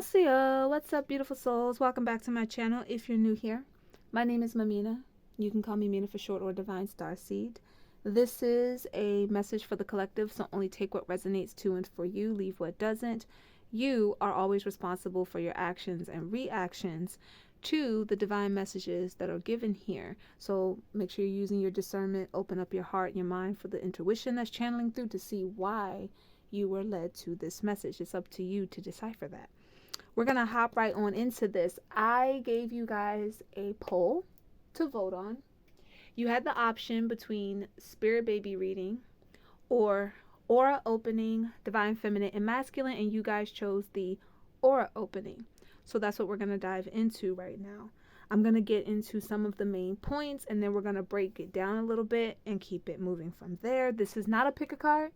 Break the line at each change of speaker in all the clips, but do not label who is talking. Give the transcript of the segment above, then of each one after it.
Annyeonghaseyo. What's up, beautiful souls? Welcome back to my channel. If you're new here, my name is Mamina. You can call me Mina for short, or Divine Star Seed. This is a message for the collective, so only take what resonates to and for you, leave what doesn't. You are always responsible for your actions and reactions to the divine messages that are given here. So make sure you're using your discernment, open up your heart, your mind for the intuition that's channeling through to see why you were led to this message. It's up to you to decipher that. We're going to hop right on into this. I gave you guys a poll to vote on. You had the option between spirit baby reading or aura opening, divine feminine and masculine, and you guys chose the aura opening. So that's what we're going to dive into right now. I'm going to get into some of the main points, and then we're going to break it down a little bit and keep it moving from there. This is not a pick a card,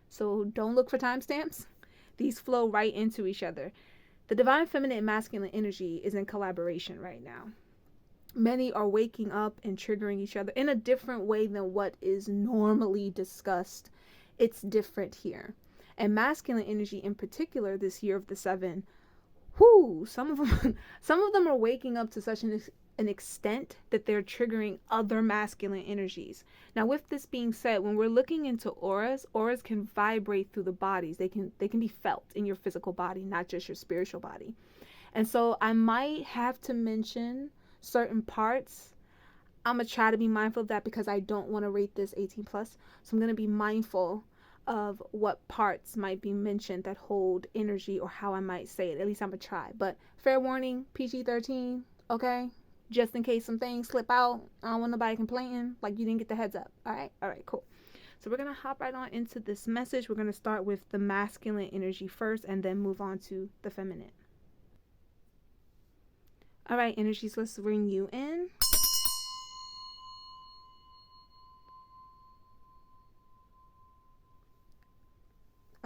so don't look for timestamps. These flow right into each other. The divine feminine and masculine energy is in collaboration right now. Many are waking up and triggering each other in a different way than what is normally discussed. It's different here. And masculine energy in particular, this year of the seven, some of them are waking up to such an extent that they're triggering other masculine energies. Now, with this being said, when we're looking into auras can vibrate through the bodies. They can be felt in your physical body, not just your spiritual body. And so I might have to mention certain parts. I'm gonna try to be mindful of that because I don't want to rate this 18 plus. So I'm gonna be mindful of what parts might be mentioned that hold energy, or how I might say it. At least I'm gonna try. But fair warning, PG-13, okay? Just in case some things slip out. I don't want nobody complaining like you didn't get the heads up. All right, cool. So we're gonna hop right on into this message. We're gonna start with the masculine energy first and then move on to the feminine. All right, energies, let's bring you in.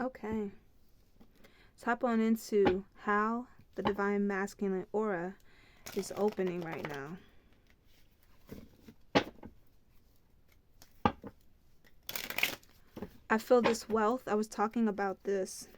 Okay. Let's hop on into how the divine masculine aura is opening right now. I feel this wealth. I was talking about this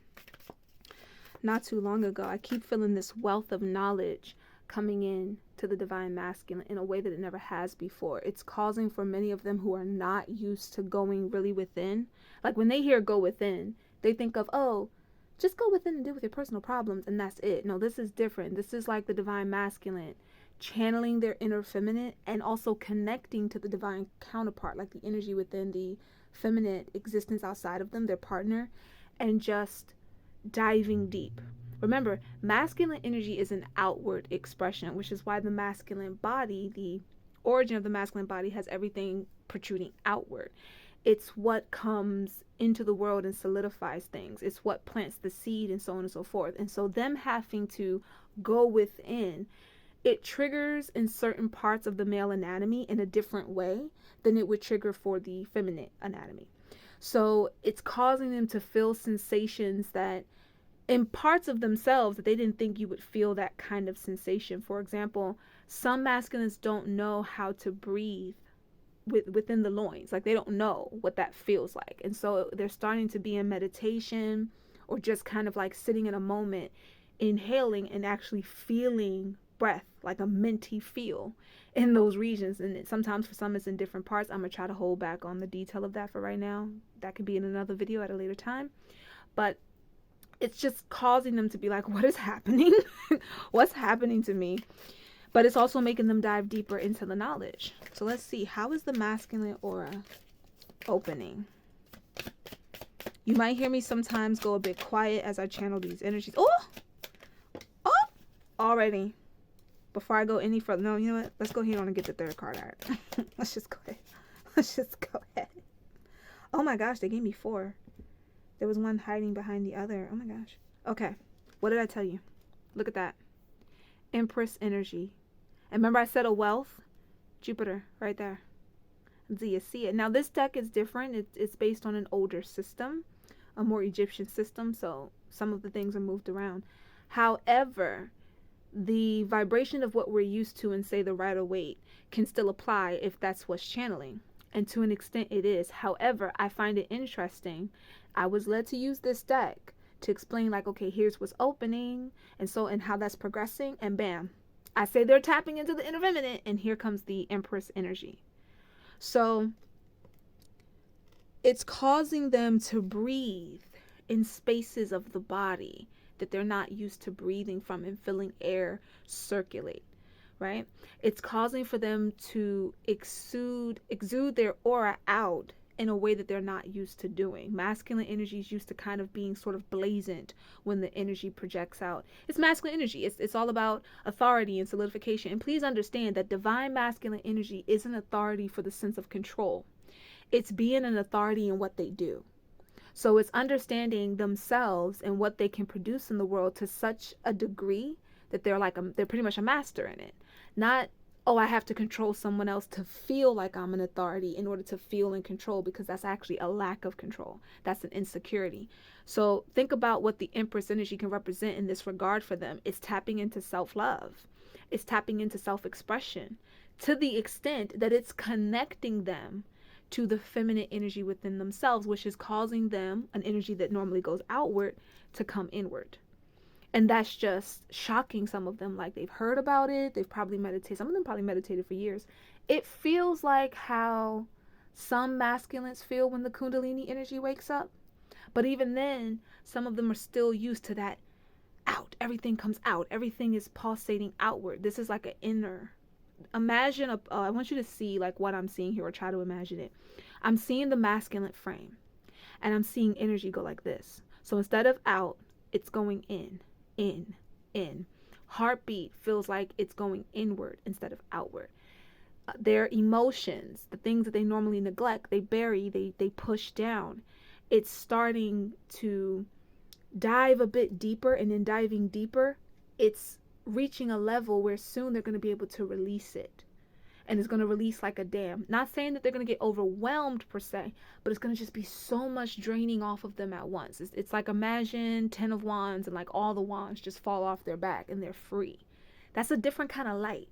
not too long ago. I keep feeling this wealth of knowledge coming in to the divine masculine in a way that it never has before. It's causing for many of them who are not used to going really within. Like when they hear go within, they think of, oh, just go within and deal with your personal problems and that's it. No, this is different. This is like the divine masculine channeling their inner feminine and also connecting to the divine counterpart, like the energy within the feminine existence outside of them, their partner, and just diving deep. Remember, masculine energy is an outward expression, which is why the masculine body, the origin of the masculine body, has everything protruding outward. It's what comes into the world and solidifies things. It's what plants the seed and so on and so forth. And so them having to go within, it triggers in certain parts of the male anatomy in a different way than it would trigger for the feminine anatomy. So it's causing them to feel sensations that in parts of themselves that they didn't think you would feel that kind of sensation. For example, some masculines don't know how to breathe within the loins. Like they don't know what that feels like. And so they're starting to be in meditation or just kind of like sitting in a moment, inhaling and actually feeling breath, like a minty feel in those regions. And sometimes for some it's in different parts. I'm going to try to hold back on the detail of that for right now. That could be in another video at a later time. But it's just causing them to be like, what is happening? What's happening to me? But it's also making them dive deeper into the knowledge. So let's see. How is the masculine aura opening? You might hear me sometimes go a bit quiet as I channel these energies. Oh! Already. Before I go any further. No, you know what? Let's go ahead on and get the third card out. Let's just go ahead. Oh my gosh, they gave me 4. There was one hiding behind the other. Oh my gosh. Okay. What did I tell you? Look at that. Empress energy. And remember I said a wealth? Jupiter right there. Do you see it? Now this deck is different. It's based on an older system, a more Egyptian system. So some of the things are moved around. However, the vibration of what we're used to and say the Rider-Waite can still apply if that's what's channeling. And to an extent it is. However, I find it interesting. I was led to use this deck to explain like, okay, here's what's opening, and how that's progressing, and bam, I say they're tapping into the inner feminine, and here comes the Empress energy. So it's causing them to breathe in spaces of the body that they're not used to breathing from and feeling air circulate, right? It's causing for them to exude their aura out in a way that they're not used to doing. Masculine energy is used to kind of being sort of blazoned when the energy projects out. It's masculine energy. It's all about authority and solidification. And please understand that divine masculine energy isn't authority for the sense of control. It's being an authority in what they do. So it's understanding themselves and what they can produce in the world to such a degree that they're pretty much a master in it. Not, oh, I have to control someone else to feel like I'm an authority in order to feel in control, because that's actually a lack of control. That's an insecurity. So think about what the Empress energy can represent in this regard for them. It's tapping into self-love. It's tapping into self-expression to the extent that it's connecting them to the feminine energy within themselves, which is causing them, an energy that normally goes outward, to come inward. And that's just shocking some of them. Like, they've heard about it, they've probably meditated, some of them probably meditated for years. It feels like how some masculines feel when the Kundalini energy wakes up. But even then, some of them are still used to that out. Everything comes out. Everything is pulsating outward. This is like an inner. Imagine, I want you to see like what I'm seeing here, or try to imagine it. I'm seeing the masculine frame, and I'm seeing energy go like this. So instead of out, it's going in, in. Heartbeat feels like it's going inward instead of outward. Their emotions, the things that they normally neglect, they bury, they push down. It's starting to dive a bit deeper, and in diving deeper, it's reaching a level where soon they're going to be able to release it. And it's going to release like a dam. Not saying that they're going to get overwhelmed per se, but it's going to just be so much draining off of them at once. It's like, imagine 10 of wands and like all the wands just fall off their back and they're free. That's a different kind of light.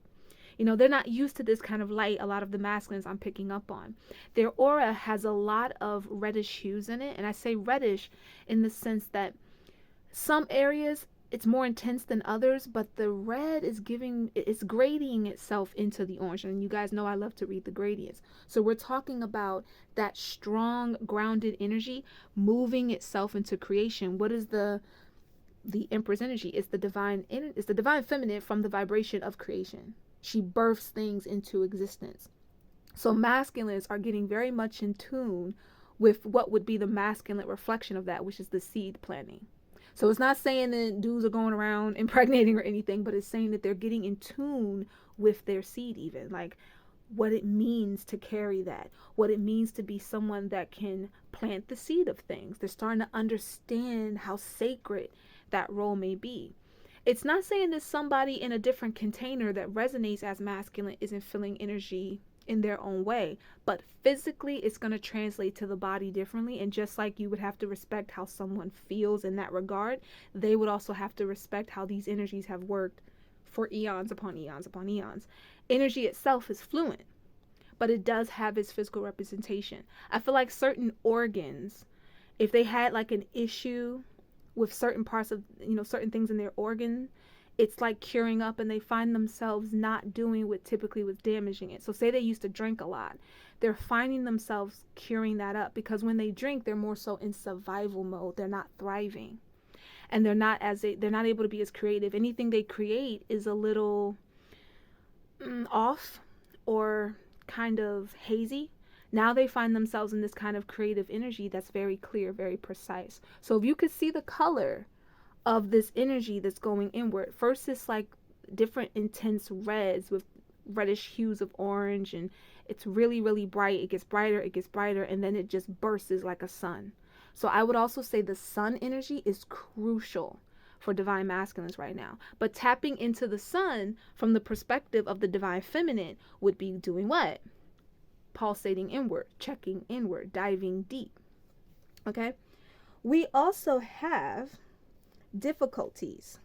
You know, they're not used to this kind of light, a lot of the masculines I'm picking up on. Their aura has a lot of reddish hues in it. And I say reddish in the sense that some areas it's more intense than others, but the red is it's grading itself into the orange. And you guys know I love to read the gradients. So we're talking about that strong, grounded energy moving itself into creation. What is the Empress energy? It's the divine feminine from the vibration of creation. She births things into existence. So masculines are getting very much in tune with what would be the masculine reflection of that, which is the seed planting. So it's not saying that dudes are going around impregnating or anything, but it's saying that they're getting in tune with their seed, even like what it means to carry that, what it means to be someone that can plant the seed of things. They're starting to understand how sacred that role may be. It's not saying that somebody in a different container that resonates as masculine isn't feeling energy in their own way, but physically it's going to translate to the body differently. And just like you would have to respect how someone feels in that regard, they would also have to respect how these energies have worked for eons upon eons upon eons. Energy itself is fluent, but it does have its physical representation. I feel like certain organs, if they had like an issue with certain parts of, certain things in their organ, it's like curing up, and they find themselves not doing what typically was damaging it. So say they used to drink a lot. They're finding themselves curing that up, because when they drink, they're more so in survival mode. They're not thriving. And they're not able to be as creative. Anything they create is a little off or kind of hazy. Now they find themselves in this kind of creative energy that's very clear, very precise. So if you could see the color of this energy that's going inward, first it's like different intense reds with reddish hues of orange, and it's really, really bright. It gets brighter, and then it just bursts like a sun. So I would also say the sun energy is crucial for divine masculines right now. But tapping into the sun from the perspective of the divine feminine would be doing what? Pulsating inward, checking inward, diving deep. Okay? We also have difficulties.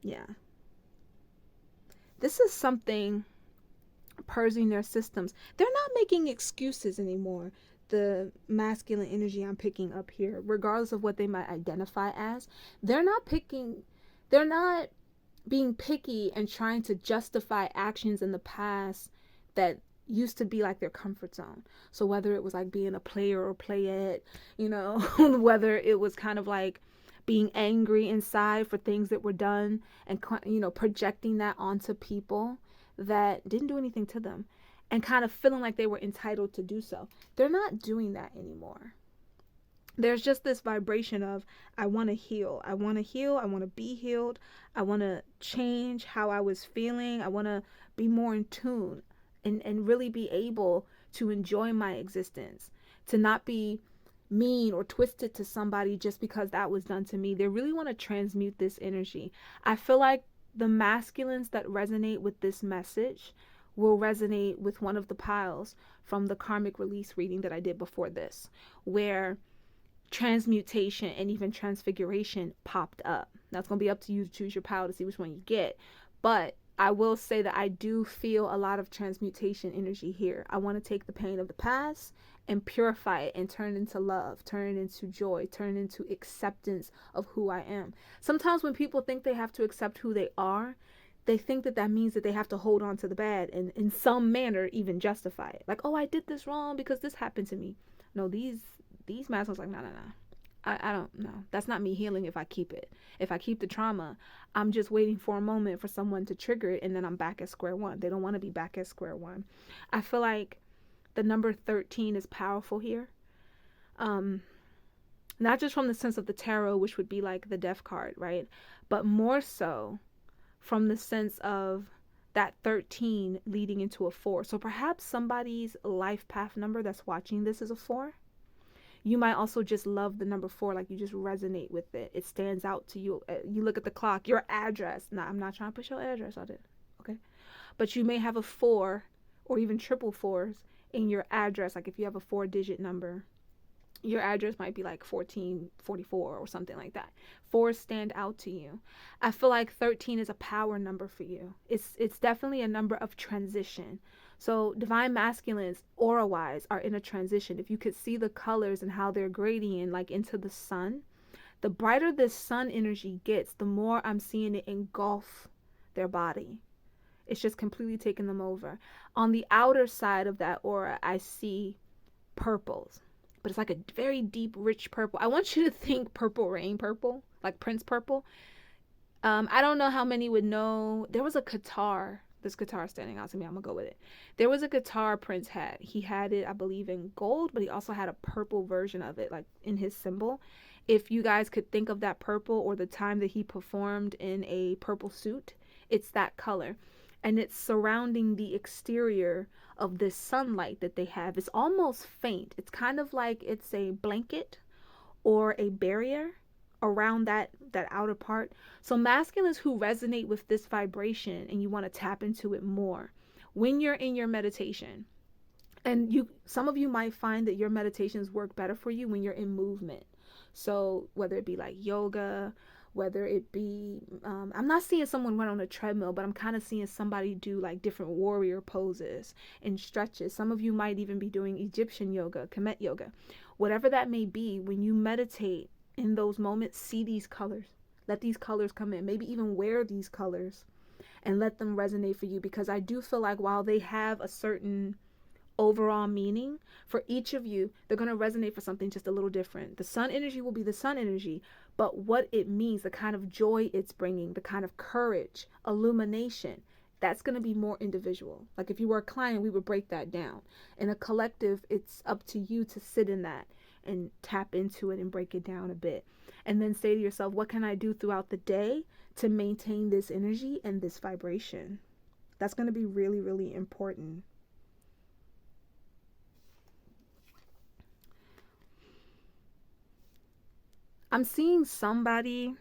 Yeah. This is something purging their systems. They're not making excuses anymore. the masculine energy I'm picking up here, regardless of what they might identify as, they're not picking, they're not being picky and trying to justify actions in the past that used to be like their comfort zone. So whether it was like being a player or playette, whether it was kind of like being angry inside for things that were done and projecting that onto people that didn't do anything to them and kind of feeling like they were entitled to do so. They're not doing that anymore. There's just this vibration of, I want to heal. I want to heal. I want to be healed. I want to change how I was feeling. I want to be more in tune and really be able to enjoy my existence, to not be mean or twisted to somebody just because that was done to me. They really want to transmute this energy. I feel like the masculines that resonate with this message will resonate with one of the piles from the karmic release reading that I did before this, where transmutation and even transfiguration popped up. Now it's going to be up to you to choose your pile to see which one you get. But I will say that I do feel a lot of transmutation energy here. I want to take the pain of the past and purify it and turn it into love, turn it into joy, turn it into acceptance of who I am. Sometimes when people think they have to accept who they are, they think that that means that they have to hold on to the bad and in some manner even justify it. Like, oh, I did this wrong because this happened to me. No, these masks like, no. I don't know. That's not me healing if I keep it. If I keep the trauma, I'm just waiting for a moment for someone to trigger it and then I'm back at square one. They don't want to be back at square one. I feel like the number 13 is powerful here. Not just from the sense of the tarot, which would be like the death card, right? But more so from the sense of that 13 leading into a 4. So perhaps somebody's life path number that's watching this is a 4. You might also just love the number 4, like you just resonate with it. It stands out to you. You look at the clock, your address. Now, I'm not trying to push your address out there, okay? But you may have a 4 or even triple 4s in your address. Like if you have a 4-digit number, your address might be like 1444 or something like that. 4s stand out to you. I feel like 13 is a power number for you. It's definitely a number of transition. So divine masculines, aura-wise, are in a transition. If you could see the colors and how they're grading like into the sun, the brighter this sun energy gets, the more I'm seeing it engulf their body. It's just completely taking them over. On the outer side of that aura, I see purples, but it's like a very deep, rich purple. I want you to think Purple Rain purple, like Prince purple. I don't know how many would know. There was a guitar. This guitar is standing out to me. I'm going to go with it. There was a guitar Prince had. He had it, I believe, in gold, but he also had a purple version of it, like in his symbol. If you guys could think of that purple or the time that he performed in a purple suit, it's that color. And it's surrounding the exterior of this sunlight that they have. It's almost faint. It's kind of like it's a blanket or a barrier around that outer part. So masculines who resonate with this vibration and you want to tap into it more when you're in your meditation, and some of you might find that your meditations work better for you when you're in movement. So whether it be like yoga, whether it be I'm not seeing someone run on a treadmill, but I'm kind of seeing somebody do like different warrior poses and stretches. Some of you might even be doing Egyptian yoga, Kemet yoga, whatever that may be. When you meditate in those moments, see these colors, let these colors come in, maybe even wear these colors and let them resonate for you, because I do feel like while they have a certain overall meaning for each of you, they're going to resonate for something just a little different. The sun energy will be the sun energy, but what it means, the kind of joy it's bringing, the kind of courage, illumination, that's going to be more individual. Like if you were a client, we would break that down. In a collective, it's up to you to sit in that and tap into it and break it down a bit. And then say to yourself, what can I do throughout the day to maintain this energy and this vibration? That's going to be really, really important. I'm seeing someone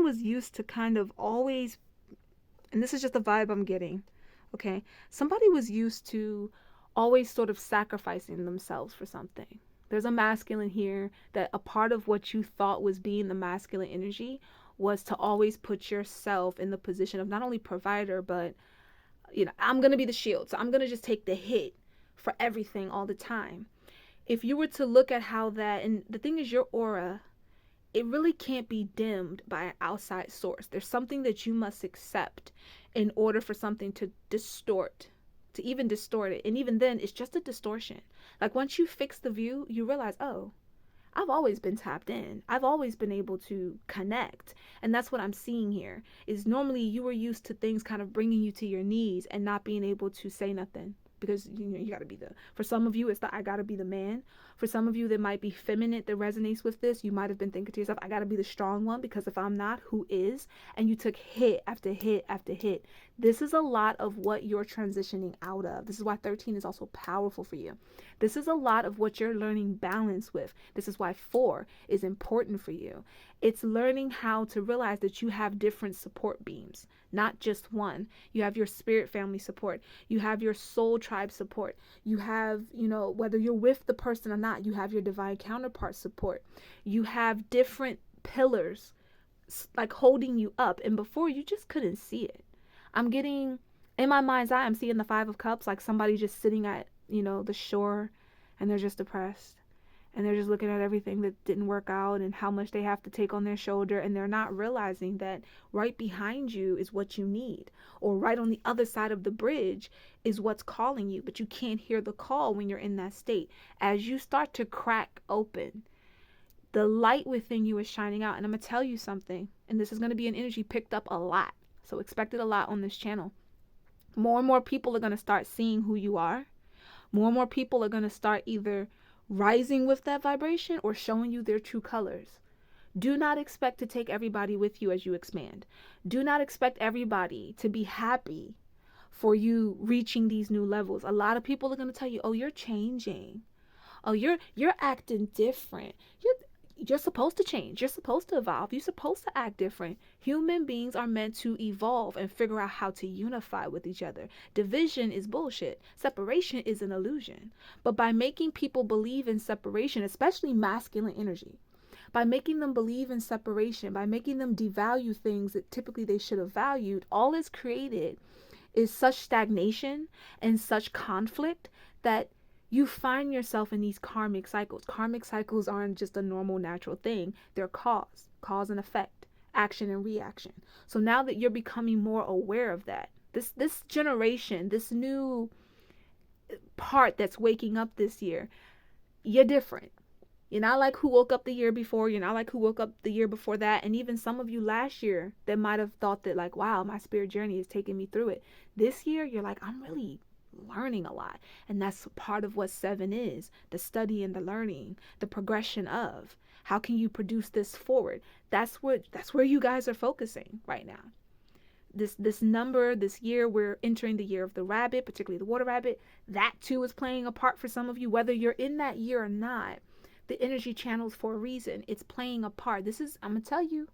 was used to kind of always, and this is just the vibe I'm getting, okay? Somebody was used to always sort of sacrificing themselves for something. There's a masculine here that a part of what you thought was being the masculine energy was to always put yourself in the position of not only provider, but, I'm going to be the shield. So I'm going to just take the hit for everything all the time. If you were to look at how that, and the thing is, your aura, it really can't be dimmed by an outside source. There's something that you must accept in order for something to distort, to even distort it. And even then, it's just a distortion. Like once you fix the view, you realize, oh, I've always been tapped in. I've always been able to connect. And that's what I'm seeing here is normally you were used to things kind of bringing you to your knees and not being able to say nothing. Because you got to be for some of you, it's the I got to be the man. For some of you that might be feminine that resonates with this, you might have been thinking to yourself, I got to be the strong one, because if I'm not, who is? And you took hit after hit after hit. This is a lot of what you're transitioning out of. This is why 13 is also powerful for you. This is a lot of what you're learning balance with. This is why 4 is important for you. It's learning how to realize that you have different support beams, not just one. You have your spirit family support. You have your soul tribe support. You have, whether you're with the person or not, you have your divine counterpart support. You have different pillars like holding you up. And before, you just couldn't see it. I'm getting, in my mind's eye, I'm seeing the 5 of Cups, like somebody just sitting at, the shore, and they're just depressed. And they're just looking at everything that didn't work out and how much they have to take on their shoulder. And they're not realizing that right behind you is what you need. Or right on the other side of the bridge is what's calling you. But you can't hear the call when you're in that state. As you start to crack open, the light within you is shining out. And I'm going to tell you something. And this is going to be an energy picked up a lot. So expect it a lot on this channel. More and more people are going to start seeing who you are. More and more people are going to start either rising with that vibration or showing you their true colors. Do not expect to take everybody with you as you expand. Do not expect everybody to be happy for you reaching these new levels. A lot of people are going to tell you, oh, you're changing. Oh, you're acting different. You're supposed to change. You're supposed to evolve. You're supposed to act different. Human beings are meant to evolve and figure out how to unify with each other. Division is bullshit. Separation is an illusion. But by making people believe in separation, especially masculine energy, by making them believe in separation, by making them devalue things that typically they should have valued, all it's created is such stagnation and such conflict that you find yourself in these karmic cycles. Karmic cycles aren't just a normal natural thing. They're cause and effect, action and reaction. So now that you're becoming more aware of that, this generation, this new part that's waking up this year, you're different. You're not like who woke up the year before. You're not like who woke up the year before that. And even some of you last year that might have thought that like, wow, my spirit journey is taking me through it. This year, you're like, I'm really learning a lot. And that's part of what 7 is, the study and the learning, the progression of how can you produce this forward. That's where you guys are focusing right now. This number, this year, we're entering the year of the rabbit, particularly the water rabbit. That too is playing a part for some of you, whether you're in that year or not. The energy channels for a reason. It's playing a part. This is, I'm gonna tell you,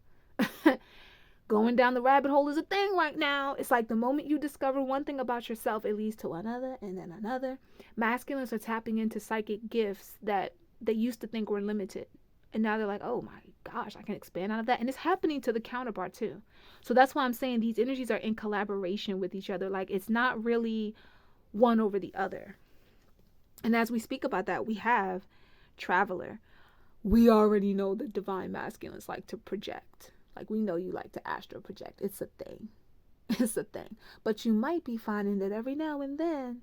going down the rabbit hole is a thing right now. It's like the moment you discover one thing about yourself, it leads to another and then another. Masculines are tapping into psychic gifts that they used to think were limited. And now they're like, oh my gosh, I can expand out of that. And it's happening to the counterpart too. So that's why I'm saying these energies are in collaboration with each other. Like it's not really one over the other. And as we speak about that, we have Traveler. We already know that divine masculines like to project. Like we know you like to astral project. It's a thing. It's a thing. But you might be finding that every now and then,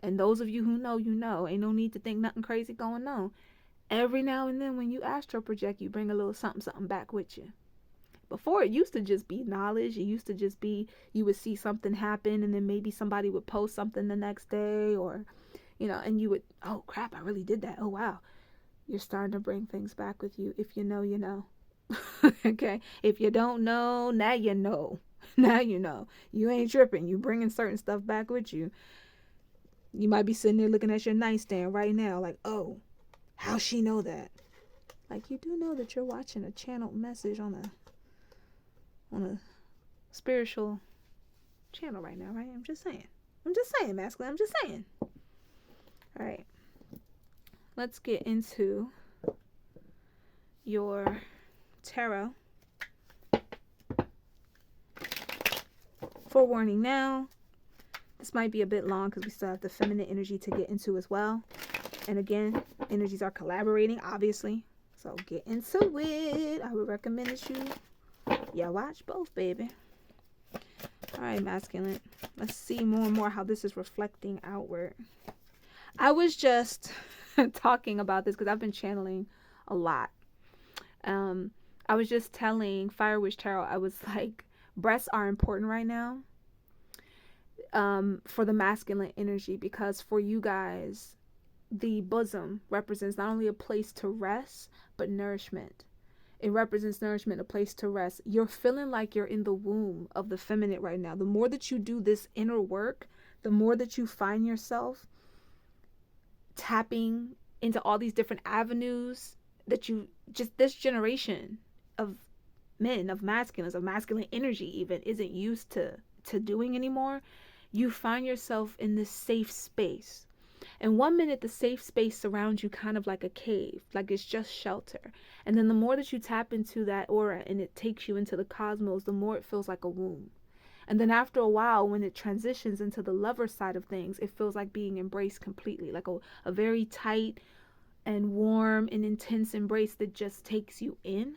and those of you who know, you know, ain't no need to think nothing crazy going on. Every now and then when you astral project, you bring a little something back with you. Before, it used to just be knowledge. It used to just be you would see something happen and then maybe somebody would post something the next day or, and you would, oh crap, I really did that. Oh wow. You're starting to bring things back with you. If you know, you know. Okay. If you don't know, now you know. Now you know. You ain't tripping. You bringing certain stuff back with you. You might be sitting there looking at your nightstand right now like, oh, how she know that? Like you do know that you're watching a channeled message on a spiritual channel right now, right? I'm just saying, masculine. I'm just saying. All right. Let's get into your tarot. Forewarning now, This might be a bit long because we still have the feminine energy to get into as well. And again, energies are collaborating, obviously. So get into it. I would recommend that you watch both, baby. All right, masculine. Let's see more and more how this is reflecting outward. I was just talking about this because I've been channeling a lot. I was just telling Fire Witch Tarot, I was like, breasts are important right now for the masculine energy, because for you guys, the bosom represents not only a place to rest, but nourishment. It represents nourishment, a place to rest. You're feeling like you're in the womb of the feminine right now. The more that you do this inner work, the more that you find yourself tapping into all these different avenues that you just, this generation of men, of masculines, of masculine energy even, isn't used to doing anymore. You find yourself in this safe space. And 1 minute, the safe space surrounds you kind of like a cave, like it's just shelter. And then the more that you tap into that aura and it takes you into the cosmos, the more it feels like a womb. And then after a while, when it transitions into the lover side of things, it feels like being embraced completely, like a very tight and warm and intense embrace that just takes you in.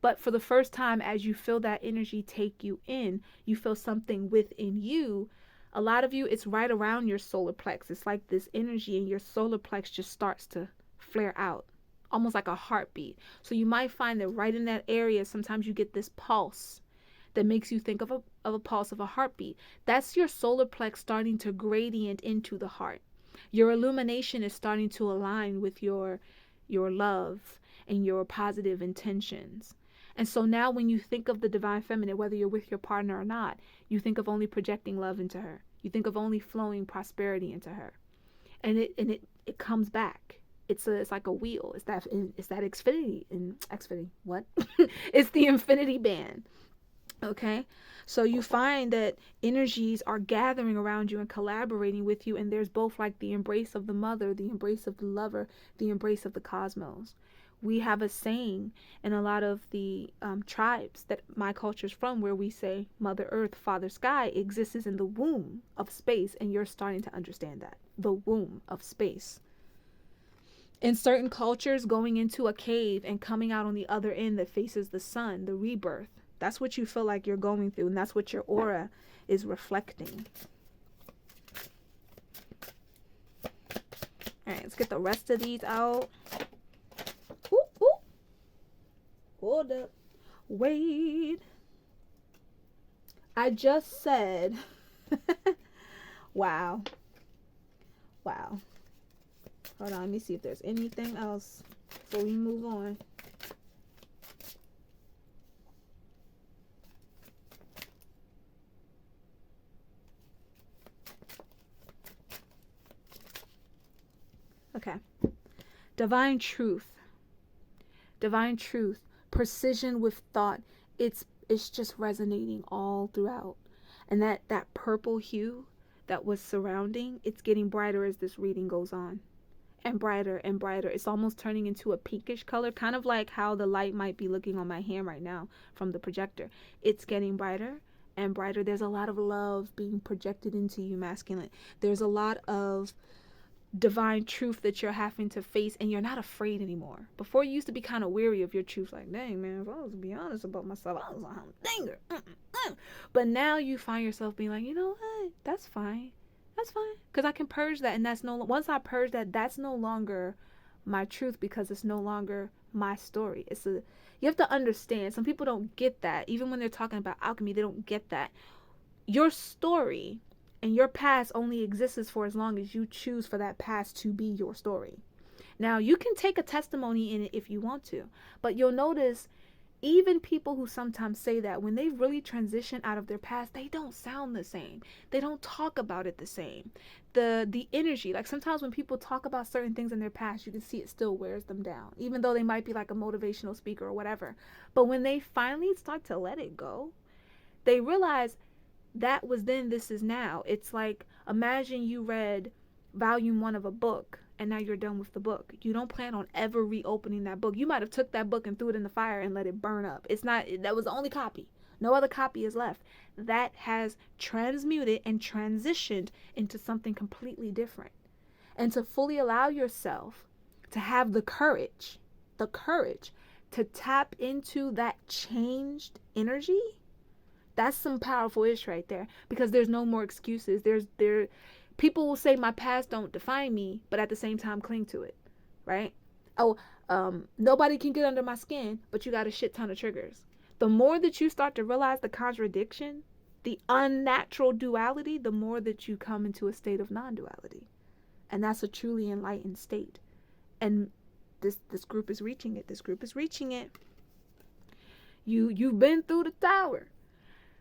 But for the first time, as you feel that energy take you in, you feel something within you. A lot of you, it's right around your solar plex. It's like this energy in your solar plex just starts to flare out, almost like a heartbeat. So you might find that right in that area, sometimes you get this pulse that makes you think of a pulse of a heartbeat. That's your solar plex starting to gradient into the heart. Your illumination is starting to align with your love and your positive intentions. And so now when you think of the divine feminine, whether you're with your partner or not, you think of only projecting love into her. You think of only flowing prosperity into her. And it comes back. It's like a wheel. It's that Xfinity. What? It's the infinity band. Okay? So you find that energies are gathering around you and collaborating with you, and there's both like the embrace of the mother, the embrace of the lover, the embrace of the cosmos. We have a saying in a lot of the tribes that my culture's from, where we say Mother Earth, Father Sky exists in the womb of space, and you're starting to understand that. The womb of space. In certain cultures, going into a cave and coming out on the other end that faces the sun, the rebirth, that's what you feel like you're going through, and that's what your aura is reflecting. All right, let's get the rest of these out. Hold up. Wait. I just said. Wow. Wow. Hold on. Let me see if there's anything else before we move on. Okay. Divine truth. Divine truth. Precision with thought. It's just resonating all throughout. And that purple hue that was surrounding, it's getting brighter as this reading goes on. And brighter and brighter. It's almost turning into a pinkish color, kind of like how the light might be looking on my hand right now from the projector. It's getting brighter and brighter. There's a lot of love being projected into you, masculine. There's a lot of divine truth that you're having to face, and you're not afraid anymore. Before, you used to be kind of weary of your truth, like, dang man, if I was to be honest about myself, I was a danger. But now you find yourself being like, you know what, that's fine, because I can purge that. And that's once I purge that, that's no longer my truth, because it's no longer my story. You have to understand, some people don't get that. Even when they're talking about alchemy, they don't get that your story and your past only exists for as long as you choose for that past to be your story. Now, you can take a testimony in it if you want to, but you'll notice even people who sometimes say that, when they really transition out of their past, they don't sound the same. They don't talk about it the same. The energy, like sometimes when people talk about certain things in their past, you can see it still wears them down, even though they might be like a motivational speaker or whatever. But when they finally start to let it go, they realize that was then, this is now. It's like, imagine you read volume 1 of a book and now you're done with the book. You don't plan on ever reopening that book. You might have took that book and threw it in the fire and let it burn up. It's not, that was the only copy. No other copy is left. That has transmuted and transitioned into something completely different. And to fully allow yourself to have the courage to tap into that changed energy, that's some powerful ish right there, because there's no more excuses. People will say my past don't define me, but at the same time cling to it, right? Oh, nobody can get under my skin, but you got a shit ton of triggers. The more that you start to realize the contradiction, the unnatural duality, the more that you come into a state of non-duality. And that's a truly enlightened state. And this group is reaching it. This group is reaching it. You've been through the tower.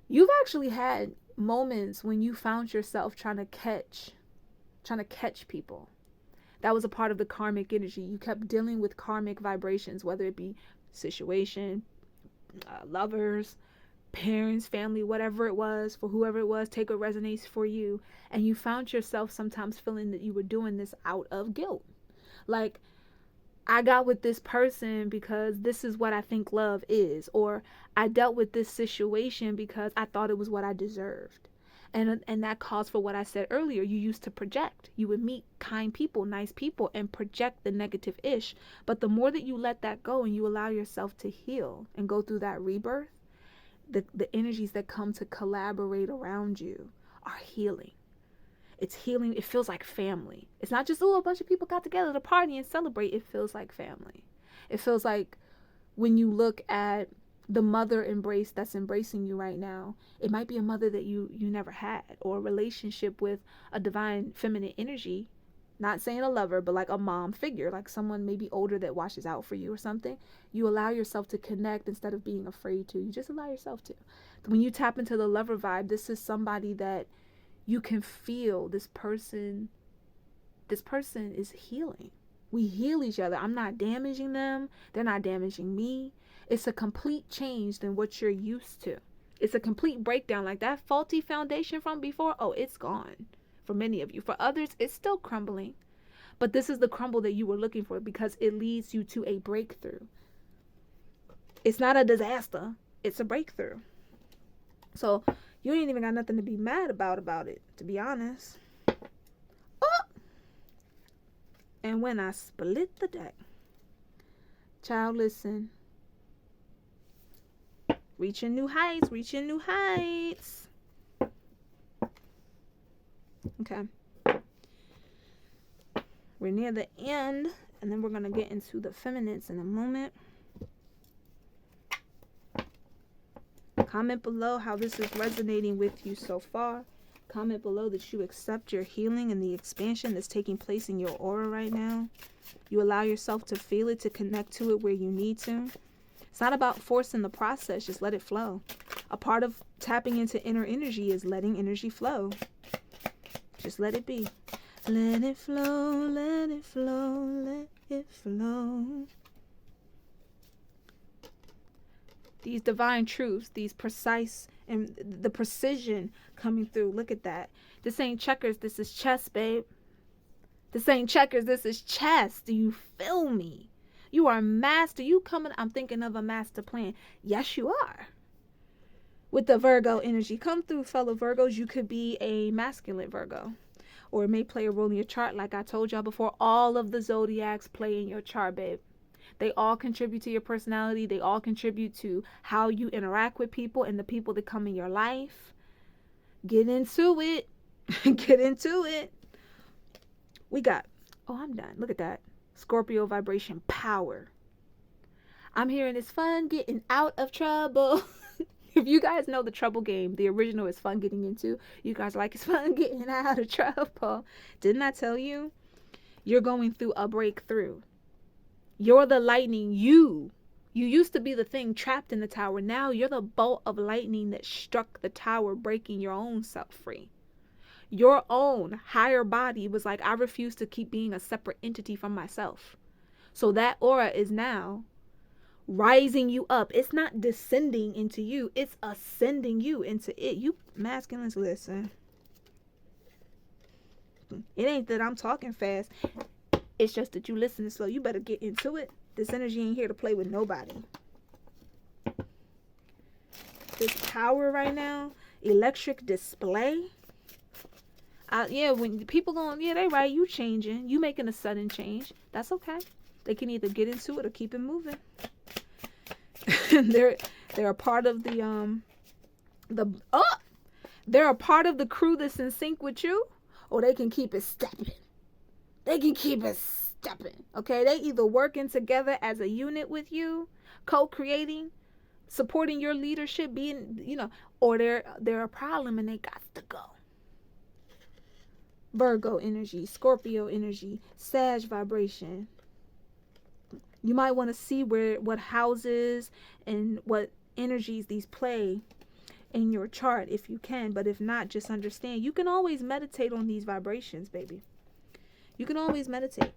You've actually had moments when you found yourself trying to catch people. That was a part of the karmic energy. You kept dealing with karmic vibrations, whether it be situation, lovers, parents, family, whatever it was, for whoever it was, take what resonates for you. And you found yourself sometimes feeling that you were doing this out of guilt. Like, I got with this person because this is what I think love is, or I dealt with this situation because I thought it was what I deserved. And that calls for what I said earlier. You used to project. You would meet kind people, nice people, and project the negative ish. But the more that you let that go and you allow yourself to heal and go through that rebirth, the energies that come to collaborate around you are healing. It's healing. It feels like family. It's not just, a bunch of people got together to party and celebrate. It feels like family. It feels like when you look at the mother embrace that's embracing you right now, it might be a mother that you never had, or a relationship with a divine feminine energy. Not saying a lover, but like a mom figure, like someone maybe older that watches out for you or something. You allow yourself to connect instead of being afraid to. You just allow yourself to. When you tap into the lover vibe, this is somebody that you can feel this person is healing. We heal each other. I'm not damaging them. They're not damaging me. It's a complete change than what you're used to. It's a complete breakdown. Like that faulty foundation from before, it's gone for many of you. For others, it's still crumbling. But this is the crumble that you were looking for, because it leads you to a breakthrough. It's not a disaster. It's a breakthrough. So you ain't even got nothing to be mad about it, to be honest. Oh! And when I split the deck, child, listen. Reaching new heights. Okay. We're near the end, and then we're going to get into the feminines in a moment. Comment below how this is resonating with you so far. Comment below that you accept your healing and the expansion that's taking place in your aura right now. You allow yourself to feel it, to connect to it where you need to. It's not about forcing the process, just let it flow. A part of tapping into inner energy is letting energy flow. Just let it be. Let it flow, let it flow, let it flow. These divine truths, these precise, and the precision coming through. Look at that. This ain't checkers, this is chess, babe. This ain't checkers, this is chess. Do you feel me? You are a master. You coming, I'm thinking of a master plan. Yes, you are. With the Virgo energy. Come through, fellow Virgos. You could be a masculine Virgo, or it may play a role in your chart. Like I told y'all before, all of the zodiacs play in your chart, babe. They all contribute to your personality. They all contribute to how you interact with people and the people that come in your life. Get into it. Get into it. We got, I'm done. Look at that. Scorpio vibration power. I'm hearing it's fun getting out of trouble. If you guys know the trouble game, the original is fun getting into. You guys are like, it's fun getting out of trouble. Didn't I tell you? You're going through a breakthrough. You're the lightning. You used to be the thing trapped in the tower. Now you're the bolt of lightning that struck the tower, breaking your own self free. Your own higher body was like, I refuse to keep being a separate entity from myself. So that aura is now rising you up. It's not descending into you. It's ascending you into it. You masculines, listen. It ain't that I'm talking fast. It's just that you listening slow. You better get into it. This energy ain't here to play with nobody. this power right now. Electric display. Yeah, when people going, yeah, they right, you changing. You making a sudden change. That's okay. They can either get into it or keep it moving. they're a part of they're a part of the crew that's in sync with you, or they can keep it stepping. They can keep it stepping. Okay, they either working together as a unit with you, co-creating, supporting your leadership, being, or they're a problem and they got to go. Virgo energy, Scorpio energy, Sag vibration. You might want to see what houses and what energies these play in your chart if you can. But if not, just understand you can always meditate on these vibrations, baby. You can always meditate.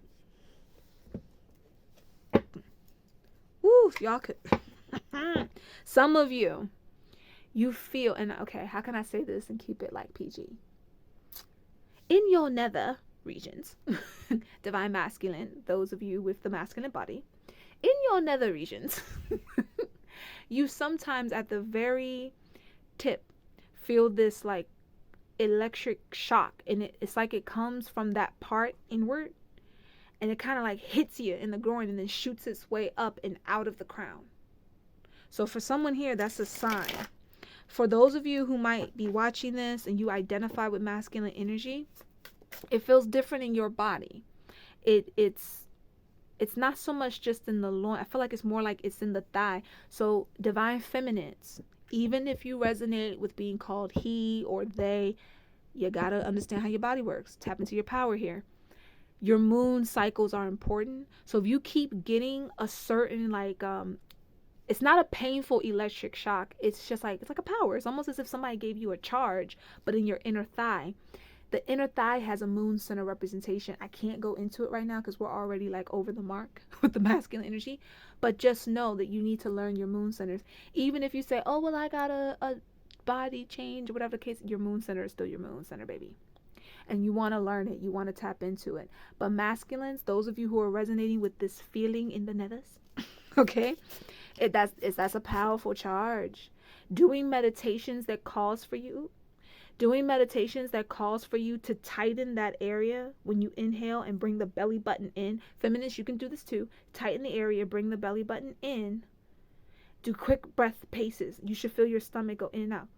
Woo, y'all could. Some of you feel, and okay, how can I say this and keep it like PG? In your nether regions, divine masculine, those of you with the masculine body, in your nether regions, you sometimes at the very tip feel this like electric shock, and it's like it comes from that part inward, and it kind of like hits you in the groin and then shoots its way up and out of the crown. So for someone here, that's a sign. For those of you who might be watching this and you identify with masculine energy, it feels different in your body. It's not so much just in the loin. I feel like it's more like it's in the thigh. So divine feminines, even if you resonate with being called he or they, you gotta understand how your body works. Tap into your power here. Your moon cycles are important. So if you keep getting a certain it's not a painful electric shock. It's just like, it's like a power. It's almost as if somebody gave you a charge, but in your inner thigh. The inner thigh has a moon center representation. I can't go into it right now because we're already like over the mark with the masculine energy. But just know that you need to learn your moon centers. Even if you say, oh, well, I got a body change or whatever the case, your moon center is still your moon center, baby. And you want to learn it. You want to tap into it. But masculines, those of you who are resonating with this feeling in the nethers, okay, that's a powerful charge. Doing meditations that calls for you to tighten that area when you inhale and bring the belly button in. Feminists, you can do this too. Tighten the area, bring the belly button in. Do quick breath paces. You should feel your stomach go in and out.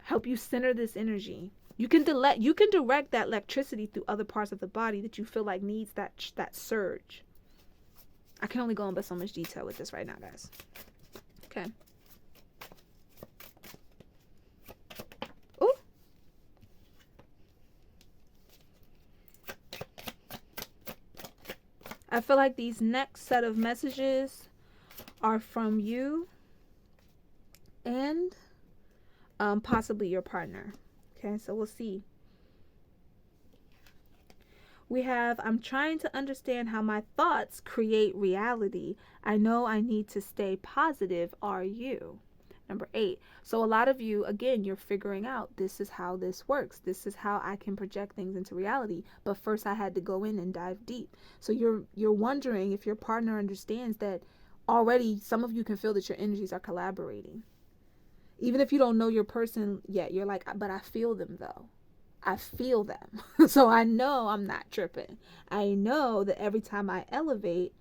Help you center this energy. You can direct that electricity through other parts of the body that you feel like needs that surge. I can only go into so much detail with this right now, guys. Okay. Oh. I feel like these next set of messages are from you and possibly your partner. Okay, so we'll see. We have, I'm trying to understand how my thoughts create reality. I know I need to stay positive. Are you? Number 8. So a lot of you, again, you're figuring out this is how this works. This is how I can project things into reality. But first I had to go in and dive deep. So you're wondering if your partner understands that already some of you can feel that your energies are collaborating. Even if you don't know your person yet, you're like, but I feel them though. I feel them. So I know I'm not tripping. I know that every time I elevate,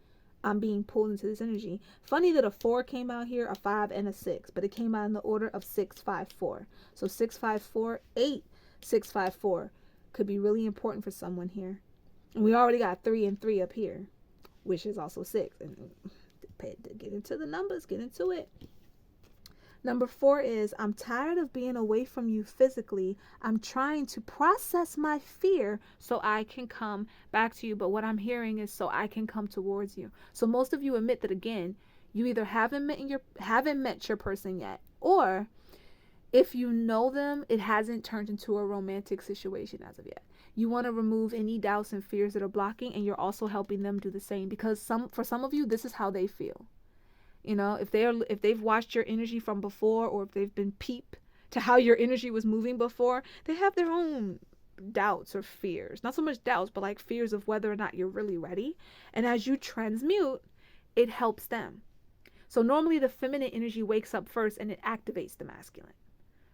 I'm being pulled into this energy. Funny that a 4 came out here, a 5 and a 6, but it came out in the order of 654. So 654, 8, 654 could be really important for someone here. And we already got 3 and 3 up here, which is also 6. And get into the numbers, get into it. Number 4 is, I'm tired of being away from you physically. I'm trying to process my fear so I can come back to you. But what I'm hearing is so I can come towards you. So most of you admit that, again, you either haven't met your person yet, or if you know them, it hasn't turned into a romantic situation as of yet. You want to remove any doubts and fears that are blocking, and you're also helping them do the same, because for some of you, this is how they feel. You know, if they've watched your energy from before, or if they've been peep to how your energy was moving before, they have their own doubts or fears. Not so much doubts, but like fears of whether or not you're really ready. And as you transmute, it helps them. So normally the feminine energy wakes up first and it activates the masculine,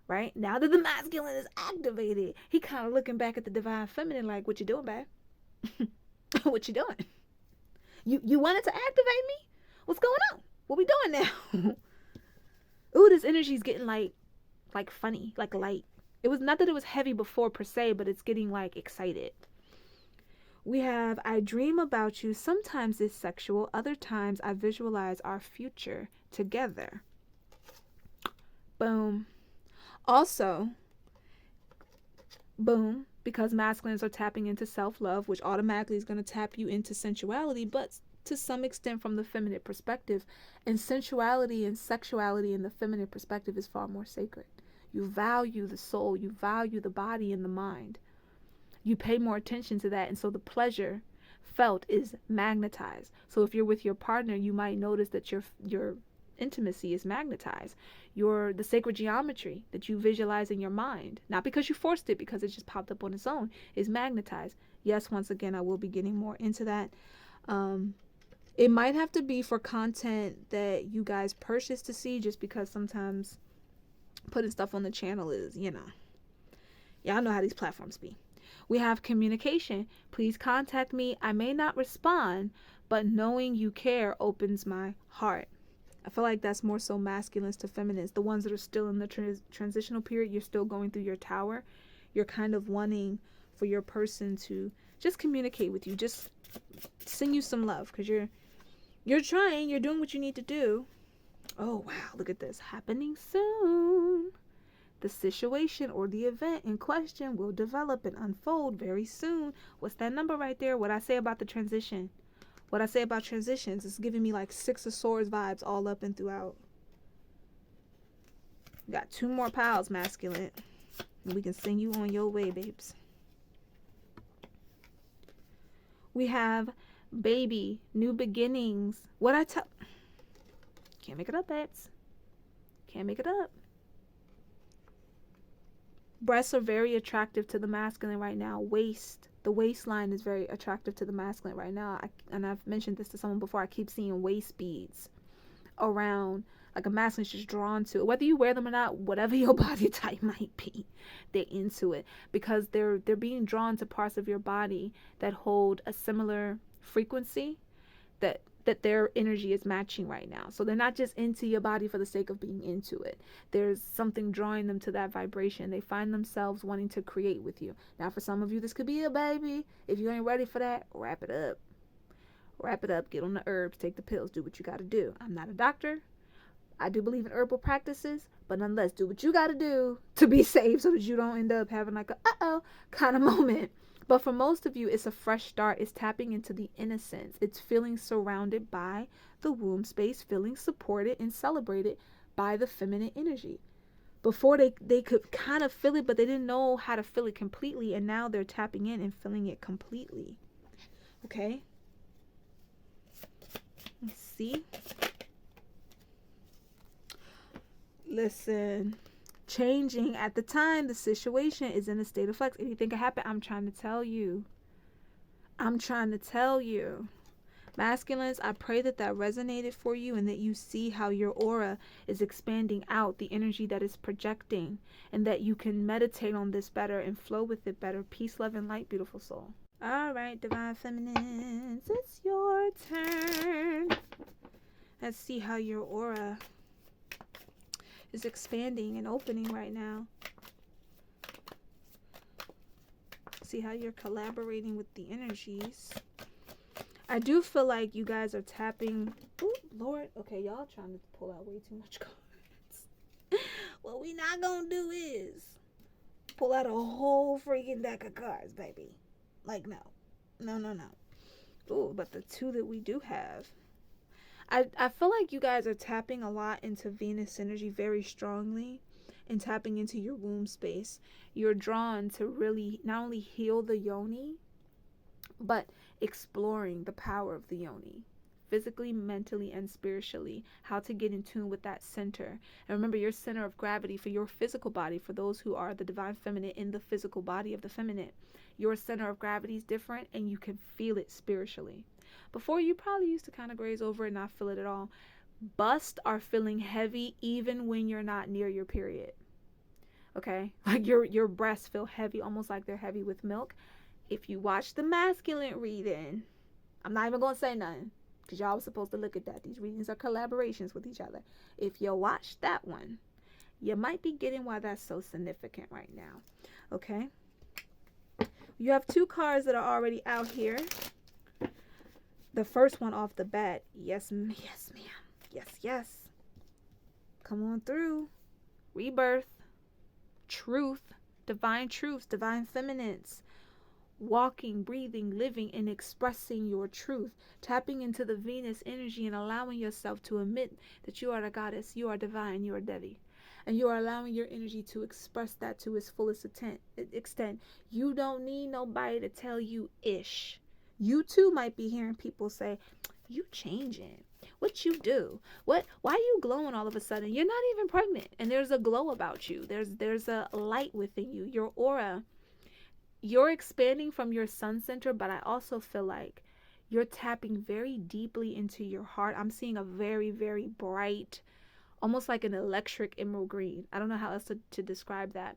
right? Now that the masculine is activated, he kind of looking back at the divine feminine like, what you doing, babe? What you doing? You wanted to activate me? What's going on? What we doing now? Ooh, this energy's getting like funny, like light. It was not that it was heavy before per se, but it's getting like excited. We have, I dream about you. Sometimes it's sexual. Other times I visualize our future together. Boom. Also, boom, because masculines are tapping into self-love, which automatically is going to tap you into sensuality, but to some extent from the feminine perspective. And sensuality and sexuality in the feminine perspective is far more sacred. You value the soul, you value the body and the mind. You pay more attention to that, and so the pleasure felt is magnetized. So if you're with your partner, you might notice that your intimacy is magnetized. The sacred geometry that you visualize in your mind, not because you forced it, because it just popped up on its own, is magnetized. Yes, once again, I will be getting more into that. It might have to be for content that you guys purchase to see, just because sometimes putting stuff on the channel is, y'all know how these platforms be. We have communication. Please contact me. I may not respond, but knowing you care opens my heart. I feel like that's more so masculines to feminines. The ones that are still in the transitional period, you're still going through your tower. You're kind of wanting for your person to just communicate with you, just send you some love, because you're trying, you're doing what you need to do. Oh wow, look at this happening soon. The situation or the event in question will develop and unfold very soon. What's that number right there? What I say about the transition? What I say about transitions is giving me like Six of Swords vibes all up and throughout. Got 2 more piles, masculine. And we can send you on your way, babes. We have baby, new beginnings. What I tell... Can't make it up, babes. Can't make it up. Breasts are very attractive to the masculine right now. The waistline is very attractive to the masculine right now. And I've mentioned this to someone before. I keep seeing waist beads around, like a masculine's just drawn to it. Whether you wear them or not, whatever your body type might be, they're into it because they're being drawn to parts of your body that hold a similar frequency that their energy is matching right now. So they're not just into your body for the sake of being into it. There's something drawing them to that vibration. They find themselves wanting to create with you. Now, for some of you, this could be a baby. If you ain't ready for that, wrap it up. Wrap it up. Get on the herbs. Take the pills. Do what you got to do. I'm not a doctor. I do believe in herbal practices, but nonetheless, do what you got to do to be safe so that you don't end up having like a uh-oh kind of moment. But for most of you, it's a fresh start. It's tapping into the innocence. It's feeling surrounded by the womb space, feeling supported and celebrated by the feminine energy. Before they could kind of feel it, but they didn't know how to feel it completely. And now they're tapping in and feeling it completely. Okay? Let's see. Listen. Changing at the time the situation is in a state of flux. Anything can happen. I'm trying to tell you. Masculines, I pray that resonated for you and that you see how your aura is expanding out, the energy that is projecting, and that you can meditate on this better and flow with it better. Peace, love, and light, beautiful soul. All right, divine feminines, it's your turn. Let's see how your aura is expanding and opening right now. See how you're collaborating with the energies. I do feel like you guys are tapping. Oh, Lord. Okay, y'all trying to pull out way too much cards. What we not gonna do is pull out a whole freaking deck of cards, baby. Like, no. Ooh, but the 2 that we do have. I feel like you guys are tapping a lot into Venus energy very strongly and tapping into your womb space. You're drawn to really not only heal the yoni, but exploring the power of the yoni. Physically, mentally, and spiritually. How to get in tune with that center. And remember, your center of gravity for your physical body, for those who are the divine feminine in the physical body of the feminine, your center of gravity is different and you can feel it spiritually. Before, you probably used to kind of graze over it and not feel it at all. busts are feeling heavy even when you're not near your period. Okay? Like your breasts feel heavy, almost like they're heavy with milk. If you watch the masculine reading, I'm not even going to say nothing because y'all was supposed to look at that. These readings are collaborations with each other. If you watch that one, you might be getting why that's so significant right now. Okay? You have two cards that are already out here. The first one off the bat, yes, yes, ma'am. Yes, yes. Come on through. Rebirth, truth, divine truths, divine feminines. Walking, breathing, living, and expressing your truth. Tapping into the Venus energy and allowing yourself to admit that you are a goddess, you are divine, you are Devi. And you are allowing your energy to express that to its fullest extent. You don't need nobody to tell you ish. You too might be hearing people say, you changing. What you do? Why are you glowing all of a sudden? You're not even pregnant. And there's a glow about you. There's a light within you. Your aura. You're expanding from your sun center, but I also feel like you're tapping very deeply into your heart. I'm seeing a very, very bright, almost like an electric emerald green. I don't know how else to describe that.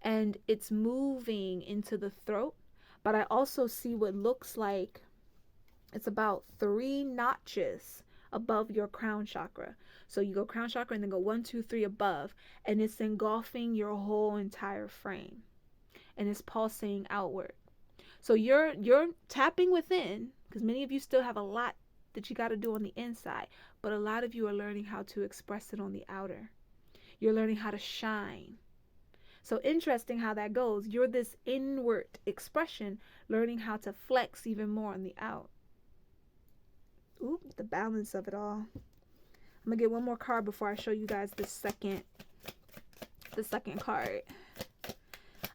And it's moving into the throat, but I also see what looks like it's about 3 notches above your crown chakra. So you go crown chakra and then go 1, 2, 3 above, and it's engulfing your whole entire frame. And it's pulsating outward. So you're tapping within, because many of you still have a lot that you got to do on the inside, but a lot of you are learning how to express it on the outer. You're learning how to shine. So interesting how that goes. You're this inward expression, learning how to flex even more on the out. Ooh, the balance of it all. I'm gonna get one more card before I show you guys the second card.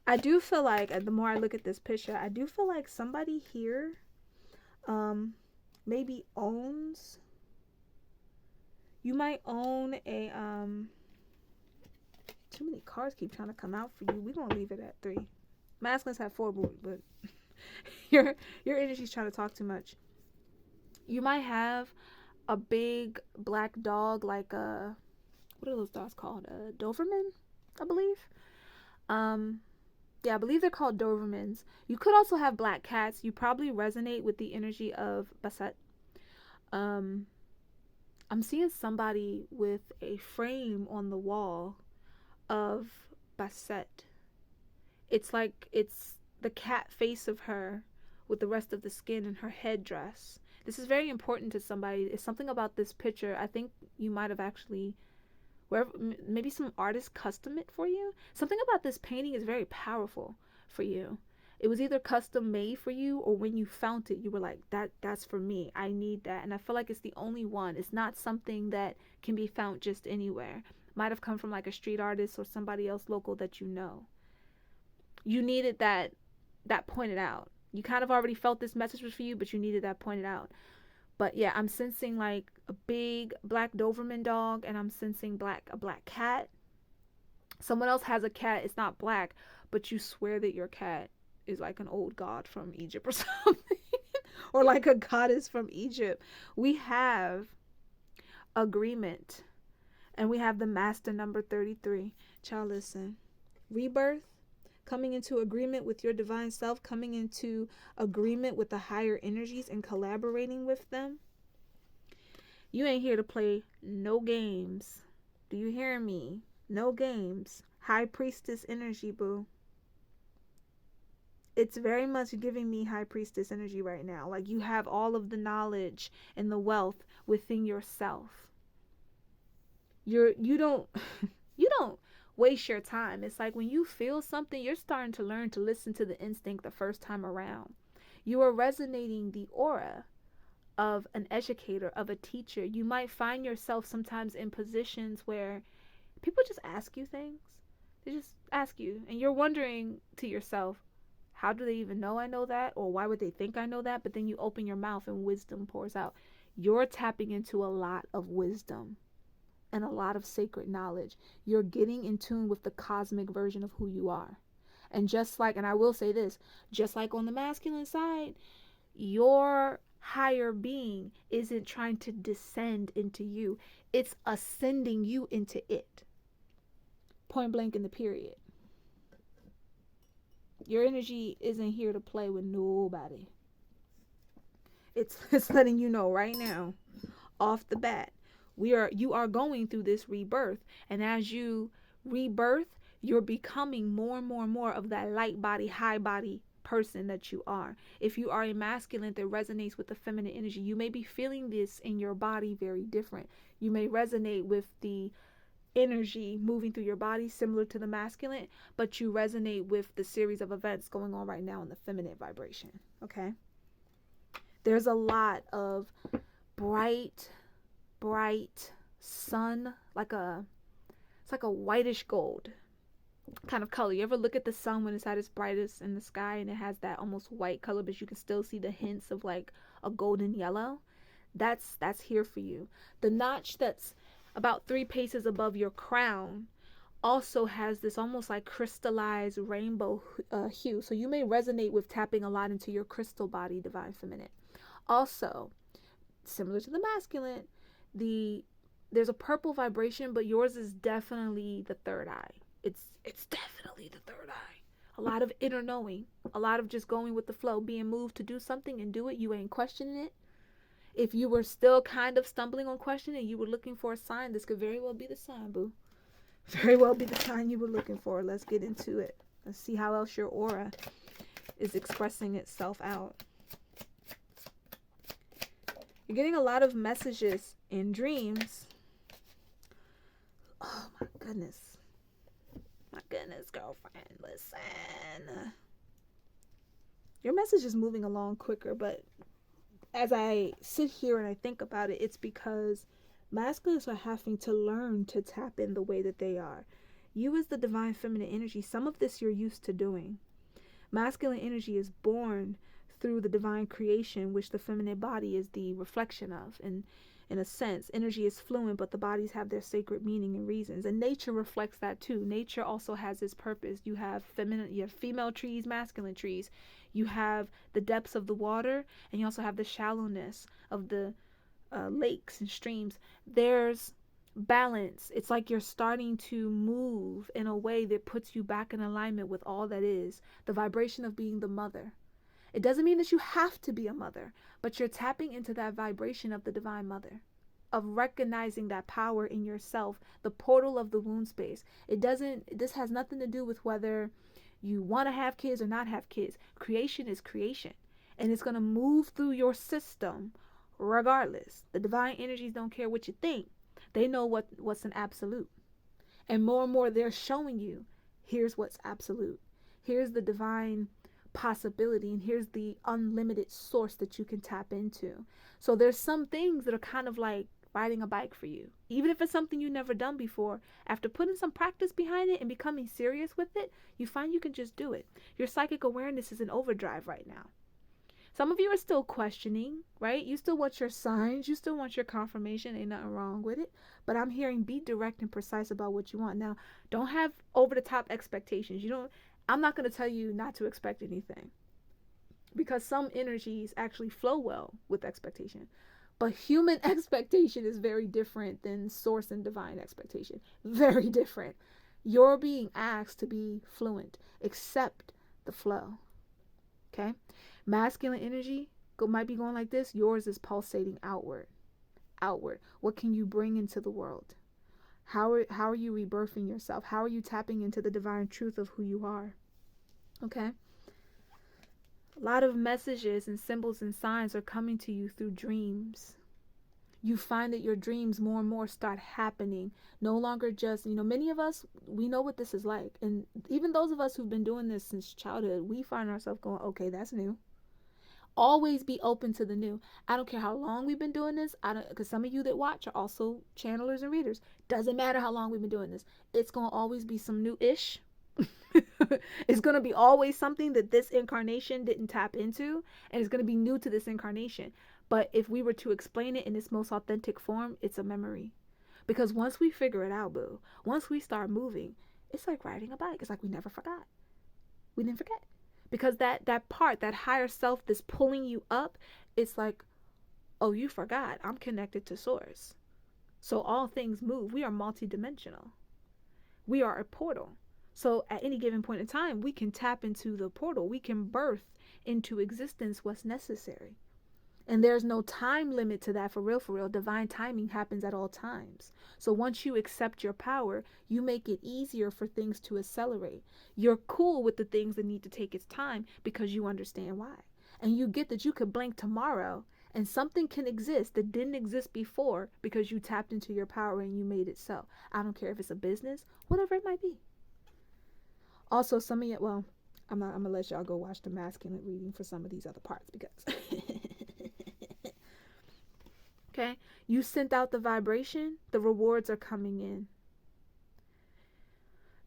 I do feel like, the more I look at this picture, I do feel like somebody here maybe owns, you might own a, too many cards keep trying to come out for you. We're going to leave it at 3. Masculines have 4, but your energy's trying to talk too much. You might have a big black dog, like a, what are those dogs called? A Doberman, I believe. Yeah, I believe they're called Dobermans. You could also have black cats. You probably resonate with the energy of Basset. I'm seeing somebody with a frame on the wall of Basset. It's like it's the cat face of her with the rest of the skin and her headdress. This is very important to somebody. It's something about this picture. I think you might have actually, wherever, maybe some artist custom it for you. Something about this painting is very powerful for you. It was either custom made for you, or when you found it, you were like, that's for me. I need that. And I feel like it's the only one. It's not something that can be found just anywhere. Might have come from like a street artist or somebody else local that you know. You needed that pointed out. You kind of already felt this message was for you, but you needed that pointed out. But yeah, I'm sensing like a big black Doberman dog, and I'm sensing a black cat. Someone else has a cat. It's not black, but you swear that your cat is like an old god from Egypt or something. Or like a goddess from Egypt. We have agreement. And we have the master number 33. Child, listen. Rebirth. Coming into agreement with your divine self, coming into agreement with the higher energies and collaborating with them. You ain't here to play no games. Do you hear me? No games. High priestess energy, boo. It's very much giving me high priestess energy right now. Like you have all of the knowledge and the wealth within yourself. You don't waste your time. It's like when you feel something, you're starting to learn to listen to the instinct the first time around. You are resonating the aura of an educator, of a teacher. You might find yourself sometimes in positions where people just ask you things. They just ask you, and you're wondering to yourself, how do they even know I know that? Or why would they think I know that? But then you open your mouth and wisdom pours out. You're tapping into a lot of wisdom and a lot of sacred knowledge. You're getting in tune with the cosmic version of who you are. And just like, and I will say this, just like on the masculine side, your higher being isn't trying to descend into you. It's ascending you into it. Point blank in the period. Your energy isn't here to play with nobody. It's letting you know right now, off the bat, you are going through this rebirth. And as you rebirth, you're becoming more and more and more of that light body, high body person that you are. If you are a masculine that resonates with the feminine energy, you may be feeling this in your body very different. You may resonate with the energy moving through your body similar to the masculine, but you resonate with the series of events going on right now in the feminine vibration. Okay, there's a lot of bright sun, it's like a whitish gold kind of color. You ever look at the sun when it's at its brightest in the sky and it has that almost white color, but you can still see the hints of like a golden yellow? That's here for you. The notch that's about 3 paces above your crown also has this almost like crystallized rainbow hue. So you may resonate with tapping a lot into your crystal body, divine feminine. Also, similar to the masculine, there's a purple vibration, but yours is definitely the third eye. It's definitely the third eye. A lot of inner knowing, a lot of just going with the flow, being moved to do something and do it. You ain't questioning it. If you were still kind of stumbling on questioning, you were looking for a sign, this could very well be the sign, boo. Very well be the sign you were looking for. Let's get into it. Let's see how else your aura is expressing itself out. You're getting a lot of messages in dreams. Oh my goodness. My goodness, girlfriend, listen. Your message is moving along quicker, but as I sit here and I think about it, it's because masculines are having to learn to tap in the way that they are. You as the divine feminine energy, some of this you're used to doing. Masculine energy is born through the divine creation, which the feminine body is the reflection of. And in a sense, energy is fluent, but the bodies have their sacred meaning and reasons. And nature reflects that too. Nature also has its purpose. You have female trees, masculine trees. You have the depths of the water, and you also have the shallowness of the lakes and streams. There's balance. It's like you're starting to move in a way that puts you back in alignment with all that is. The vibration of being the mother. It doesn't mean that you have to be a mother, but you're tapping into that vibration of the divine mother, of recognizing that power in yourself, the portal of the womb space. This has nothing to do with whether you want to have kids or not have kids. Creation is creation, and it's going to move through your system regardless. The divine energies don't care what you think. They know what's an absolute. And more they're showing you, here's what's absolute. Here's the divine possibility, and here's the unlimited source that you can tap into. So there's some things that are kind of like riding a bike for you. Even if it's something you've never done before, after putting some practice behind it and becoming serious with it, you find you can just do it. Your psychic awareness is in overdrive right now. Some of you are still questioning, right? You still want your signs, you still want your confirmation, ain't nothing wrong with it. But I'm hearing be direct and precise about what you want. Now, don't have over the top expectations. I'm not going to tell you not to expect anything, because some energies actually flow well with expectation. But human expectation is very different than source and divine expectation. Very different. You're being asked to be fluent. Accept the flow. Okay? Masculine energy might be going like this. Yours is pulsating outward. Outward. What can you bring into the world? How are you rebirthing yourself? How are you tapping into the divine truth of who you are? Okay? A lot of messages and symbols and signs are coming to you through dreams. You find that your dreams more and more start happening. No longer just, many of us, we know what this is like. And even those of us who've been doing this since childhood, we find ourselves going, okay, that's new. Always be open to the new. I don't care how long we've been doing this. Because some of you that watch are also channelers and readers. Doesn't matter how long we've been doing this. It's going to always be some new-ish. It's going to be always something that this incarnation didn't tap into. And it's going to be new to this incarnation. But if we were to explain it in its most authentic form, it's a memory. Because once we figure it out, boo, once we start moving, it's like riding a bike. It's like we never forgot. We didn't forget. Because that part, that higher self that's pulling you up, it's like, Oh, you forgot. I'm connected to source. So all things move. We are multidimensional. We are a portal. So at any given point in time, we can tap into the portal. We can birth into existence what's necessary. And there's no time limit to that, for real, for real. Divine timing happens at all times. So once you accept your power, you make it easier for things to accelerate. You're cool with the things that need to take its time because you understand why. And you get that you could blink tomorrow and something can exist that didn't exist before because you tapped into your power and you made it so. I don't care if it's a business, whatever it might be. Also, some of you, well, I'm gonna let y'all go watch the masculine reading for some of these other parts because okay, you sent out the vibration, the rewards are coming in.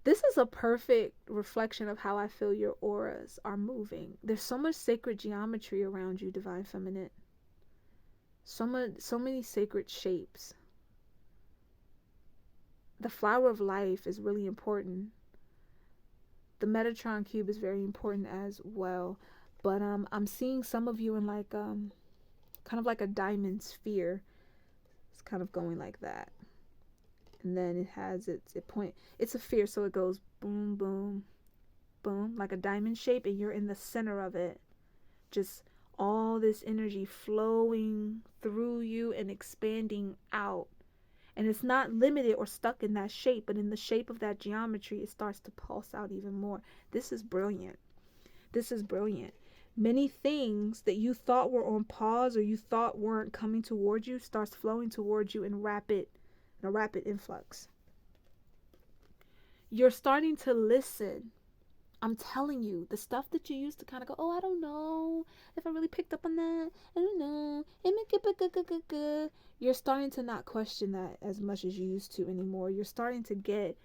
This is a perfect reflection of how I feel your auras are moving. There's so much sacred geometry around you, Divine Feminine. So many sacred shapes. The flower of life is really important. The Metatron cube is very important as well. But I'm seeing some of you in like kind of like a diamond sphere. It's kind of going like that. And then it has it's a sphere, so it goes boom, boom, boom, like a diamond shape, and you're in the center of it. Just all this energy flowing through you and expanding out. And it's not limited or stuck in that shape, but in the shape of that geometry, it starts to pulse out even more. This is brilliant. This is brilliant. Many things that you thought were on pause or you thought weren't coming towards you starts flowing towards you in a rapid influx. You're starting to listen. I'm telling you, the stuff that you used to kind of go, oh, I don't know if I really picked up on that. I don't know. You're starting to not question that as much as you used to anymore. You're starting to get,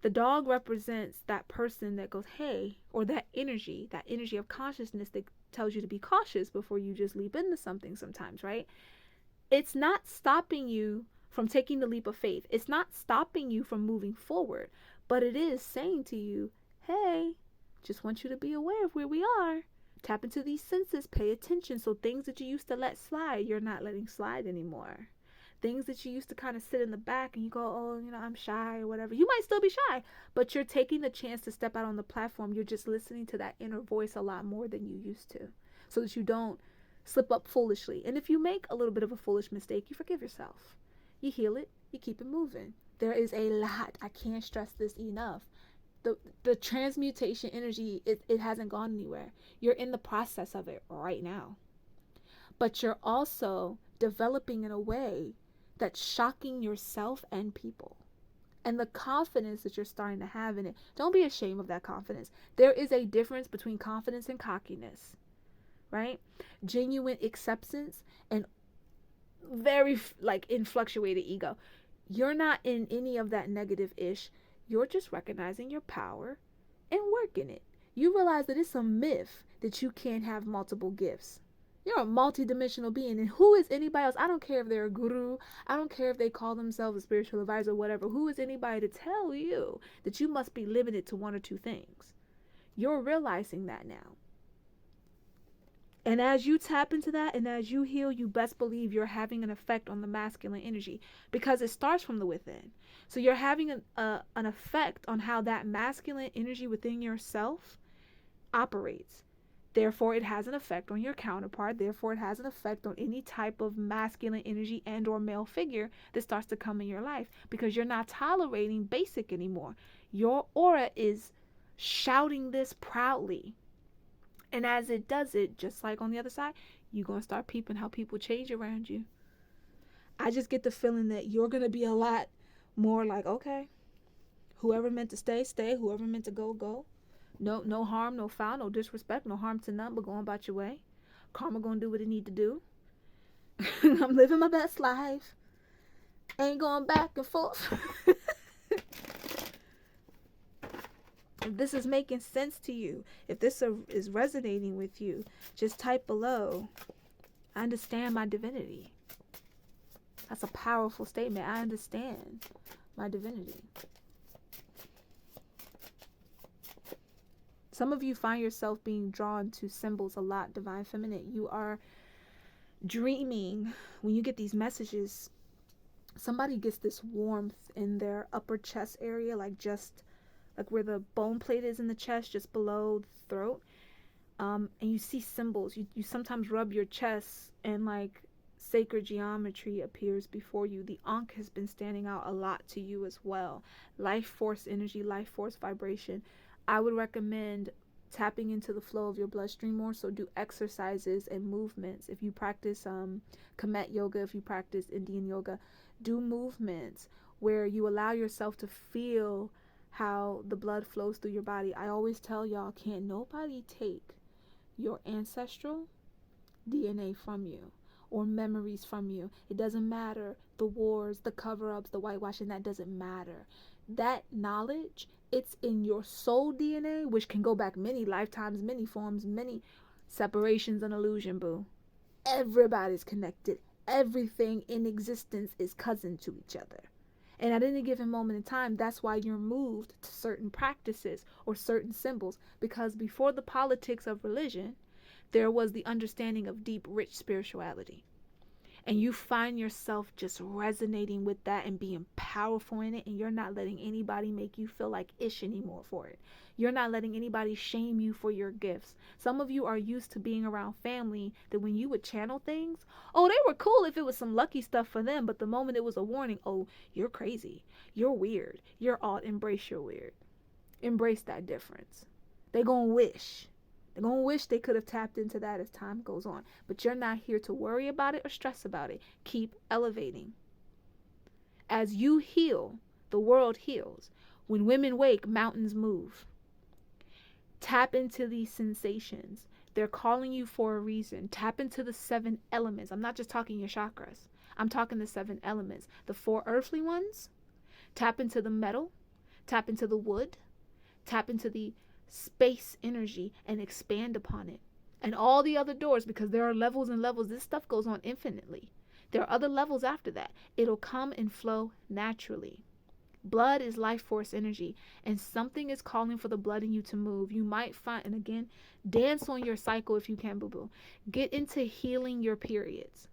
the dog represents that person that goes, hey, or that energy of consciousness that tells you to be cautious before you just leap into something sometimes, right? It's not stopping you from taking the leap of faith. It's not stopping you from moving forward, but it is saying to you, hey, just want you to be aware of where we are. Tap into these senses, pay attention. So things that you used to let slide, you're not letting slide anymore. Things that you used to kind of sit in the back and you go, oh, I'm shy or whatever. You might still be shy, but you're taking the chance to step out on the platform. You're just listening to that inner voice a lot more than you used to, so that you don't slip up foolishly. And if you make a little bit of a foolish mistake, you forgive yourself. You heal it. You keep it moving. There is a lot. I can't stress this enough. The transmutation energy, it hasn't gone anywhere. You're in the process of it right now. But you're also developing in a way that's shocking yourself and people. And the confidence that you're starting to have in it, don't be ashamed of that confidence. There is a difference between confidence and cockiness, right? Genuine acceptance and very like influctuated ego. You're not in any of that negative-ish. You're just recognizing your power and working it. You realize that it's a myth that you can't have multiple gifts. You're a multidimensional being, and who is anybody else? I don't care if they're a guru. I don't care if they call themselves a spiritual advisor or whatever. Who is anybody to tell you that you must be limited to one or two things? You're realizing that now. And as you tap into that and as you heal, you best believe you're having an effect on the masculine energy because it starts from the within. So you're having an effect on how that masculine energy within yourself operates. Therefore, it has an effect on your counterpart. Therefore, it has an effect on any type of masculine energy and or male figure that starts to come in your life because you're not tolerating basic anymore. Your aura is shouting this proudly. And as it does it, just like on the other side, you're going to start peeping how people change around you. I just get the feeling that you're going to be a lot more like, okay, whoever meant to stay, stay. Whoever meant to go, go. No harm, no foul, no disrespect, no harm to none, but going about your way. Karma going to do what it need to do. I'm living my best life. Ain't going back and forth. If this is making sense to you, if this is resonating with you, just type below, I understand my divinity. That's a powerful statement. I understand my divinity. Some of you find yourself being drawn to symbols a lot, Divine Feminine. You are dreaming, when you get these messages, somebody gets this warmth in their upper chest area, like just like where the bone plate is in the chest, just below the throat. And you see symbols. You sometimes rub your chest and like sacred geometry appears before you. The Ankh has been standing out a lot to you as well. Life force energy, life force vibration. I would recommend tapping into the flow of your bloodstream more. So do exercises and movements. If you practice Kemet yoga, if you practice Indian yoga, do movements where you allow yourself to feel how the blood flows through your body. I always tell y'all, can't nobody take your ancestral DNA from you or memories from you. It doesn't matter. The wars, the cover-ups, the whitewashing, that doesn't matter. That knowledge, it's in your soul DNA, which can go back many lifetimes, many forms, many separations and illusion, boo. Everybody's connected. Everything in existence is cousin to each other. And at any given moment in time, that's why you're moved to certain practices or certain symbols. Because before the politics of religion, there was the understanding of deep, rich spirituality. And you find yourself just resonating with that and being powerful in it. And you're not letting anybody make you feel like ish anymore for it. You're not letting anybody shame you for your gifts. Some of you are used to being around family that when you would channel things, oh, they were cool if it was some lucky stuff for them. But the moment it was a warning, oh, you're crazy. You're weird. You're odd. Embrace your weird. Embrace that difference. They're going to wish. They're going to wish they could have tapped into that as time goes on. But you're not here to worry about it or stress about it. Keep elevating. As you heal, the world heals. When women wake, mountains move. Tap into these sensations. They're calling you for a reason. Tap into the 7 elements. I'm not just talking your chakras. I'm talking the 7 elements. The 4 earthly ones. Tap into the metal. Tap into the wood. Tap into the space energy and expand upon it. And all the other doors, because there are levels and levels. This stuff goes on infinitely. There are other levels after that. It'll come and flow naturally. Blood is life force energy, and something is calling for the blood in you to move. You might find, and again, dance on your cycle if you can, boo-boo. Get into healing your periods.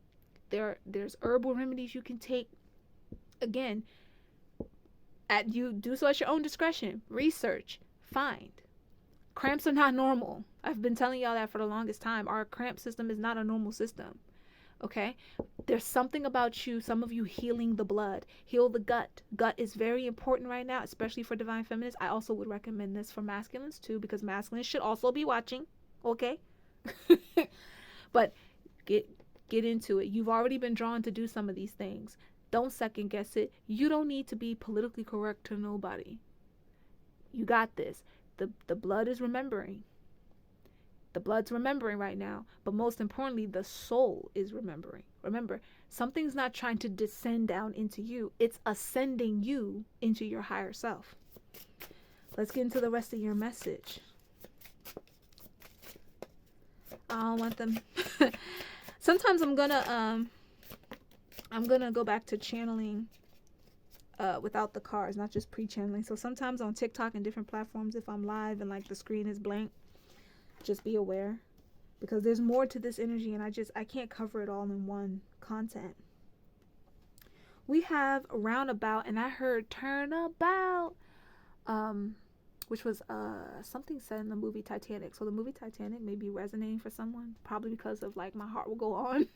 There's herbal remedies you can take. Again, you do so at your own discretion. Research, find. Cramps are not normal. I've been telling y'all that for the longest time. Our cramp system is not a normal system. Okay, there's something about you, some of you healing the blood, heal the gut. Gut is very important right now, especially for divine feminists. I also would recommend this for masculines too, because masculines should also be watching. Okay, but get into it. You've already been drawn to do some of these things. Don't second guess it. You don't need to be politically correct to nobody. You got this. The blood is remembering. The blood's remembering right now, but most importantly, the soul is remembering. Remember, something's not trying to descend down into you. It's ascending you into your higher self. Let's get into the rest of your message. I don't want them. Sometimes I'm gonna go back to channeling without the cards, not just pre-channeling. So sometimes on TikTok and different platforms, if I'm live and like the screen is blank, just be aware, because there's more to this energy and I can't cover it all in one content. We have roundabout, and I heard turnabout, which was something said in the movie Titanic. So the movie Titanic may be resonating for someone, probably because of like my heart will go on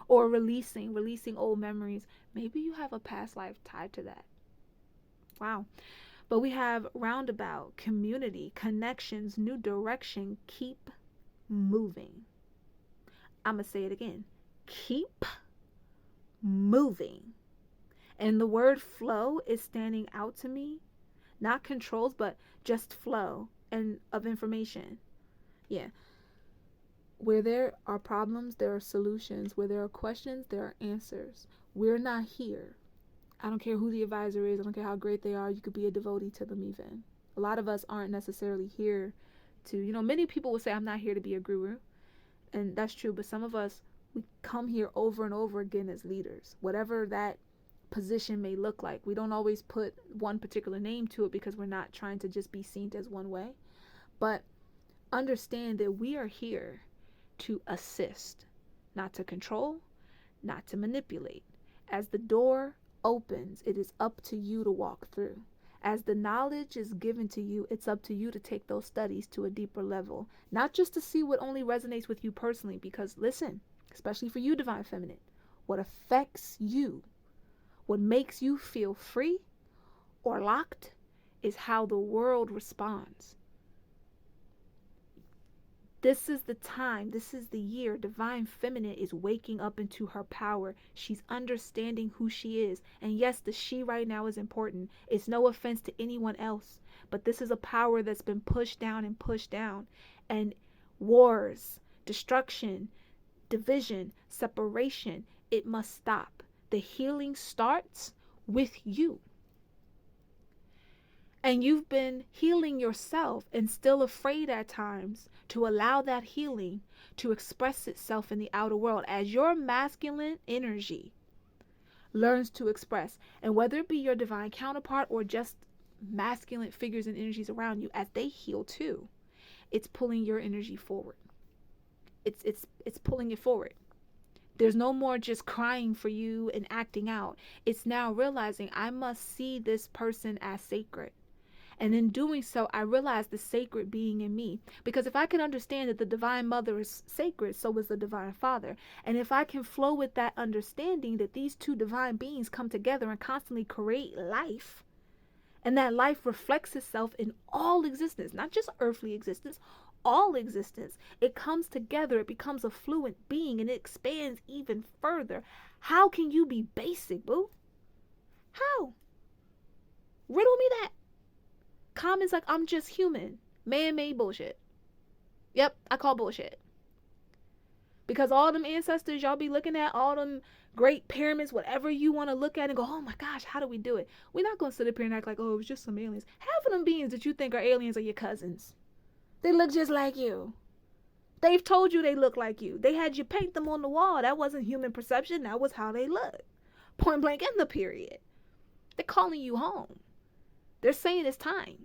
or releasing old memories. Maybe you have a past life tied to that. Wow. But we have roundabout, community, connections, new direction. Keep moving. I'm going to say it again. Keep moving. And the word flow is standing out to me. Not controls, but just flow and of information. Yeah. Where there are problems, there are solutions. Where there are questions, there are answers. We're not here. I don't care who the advisor is. I don't care how great they are. You could be a devotee to them even. A lot of us aren't necessarily here to, many people will say, I'm not here to be a guru. And that's true. But some of us, we come here over and over again as leaders. Whatever that position may look like. We don't always put one particular name to it because we're not trying to just be seen as one way. But understand that we are here to assist, not to control, not to manipulate. As the door opens, it is up to you to walk through. As the knowledge is given to you, it's up to you to take those studies to a deeper level. Not just to see what only resonates with you personally, because listen, especially for you, Divine Feminine, what affects you, what makes you feel free or locked, is how the world responds. This is the time, this is the year Divine Feminine is waking up into her power. She's understanding who she is. And yes, the she right now is important. It's no offense to anyone else, but this is a power that's been pushed down and pushed down. And wars, destruction, division, separation, it must stop. The healing starts with you. And you've been healing yourself and still afraid at times to allow that healing to express itself in the outer world as your masculine energy learns to express. And whether it be your divine counterpart or just masculine figures and energies around you, as they heal too, it's pulling your energy forward. It's pulling it forward. There's no more just crying for you and acting out. It's now realizing I must see this person as sacred. And in doing so, I realize the sacred being in me. Because if I can understand that the Divine Mother is sacred, so is the Divine Father. And if I can flow with that understanding that these two divine beings come together and constantly create life, and that life reflects itself in all existence, not just earthly existence, all existence. It comes together, it becomes a fluent being, and it expands even further. How can you be basic, boo? How? Riddle me that. Comments like, I'm just human. Man-made bullshit. Yep, I call bullshit. Because all them ancestors y'all be looking at, all them great pyramids, whatever you want to look at and go, oh my gosh, how do we do it? We're not going to sit up here and act like, oh, it was just some aliens. Half of them beings that you think are aliens are your cousins. They look just like you. They've told you they look like you. They had you paint them on the wall. That wasn't human perception. That was how they look. Point blank in the period. They're calling you home. They're saying it's time.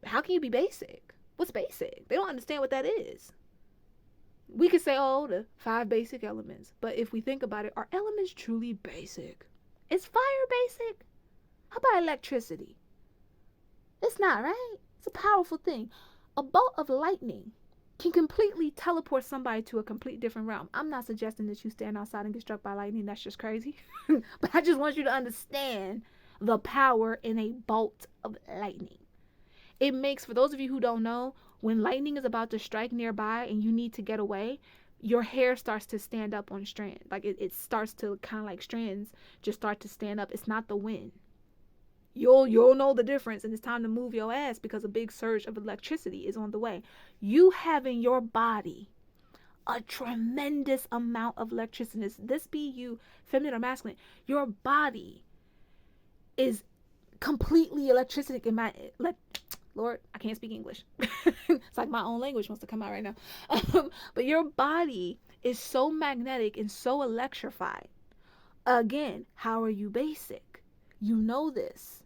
How can you be basic? What's basic? They don't understand what that is. We could say, oh, the 5 basic elements. But if we think about it, are elements truly basic? Is fire basic? How about electricity? It's not, right? It's a powerful thing. A bolt of lightning can completely teleport somebody to a complete different realm. I'm not suggesting that you stand outside and get struck by lightning. That's just crazy. But I just want you to understand the power in a bolt of lightning. It makes, for those of you who don't know, when lightning is about to strike nearby and you need to get away, your hair starts to stand up on strands. Like it starts to kind of like strands just start to stand up. It's not the wind. You'll know the difference, and it's time to move your ass because a big surge of electricity is on the way. You have in your body a tremendous amount of electricity. This be you, feminine or masculine, your body is completely electricity. Lord, I can't speak English. It's like my own language wants to come out right now. But your body is so magnetic and so electrified. Again, how are you basic? You know this.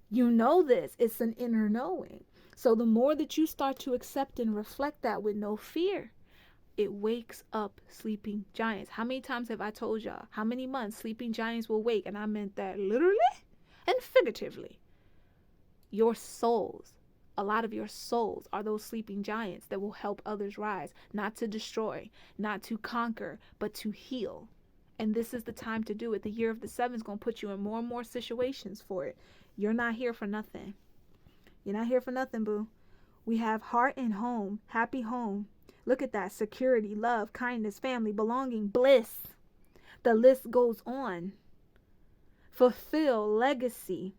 You know this. It's an inner knowing. So the more that you start to accept and reflect that with no fear, it wakes up sleeping giants. How many times have I told y'all? How many months sleeping giants will wake? And I meant that literally and figuratively. Your souls, a lot of your souls are those sleeping giants that will help others rise, not to destroy, not to conquer, but to heal. And this is the time to do it. The year of the 7 is going to put you in more and more situations for it. You're not here for nothing. You're not here for nothing, boo. We have heart and home, happy home. Look at that. Security, love, kindness, family, belonging, bliss. The list goes on. Fulfill, legacy.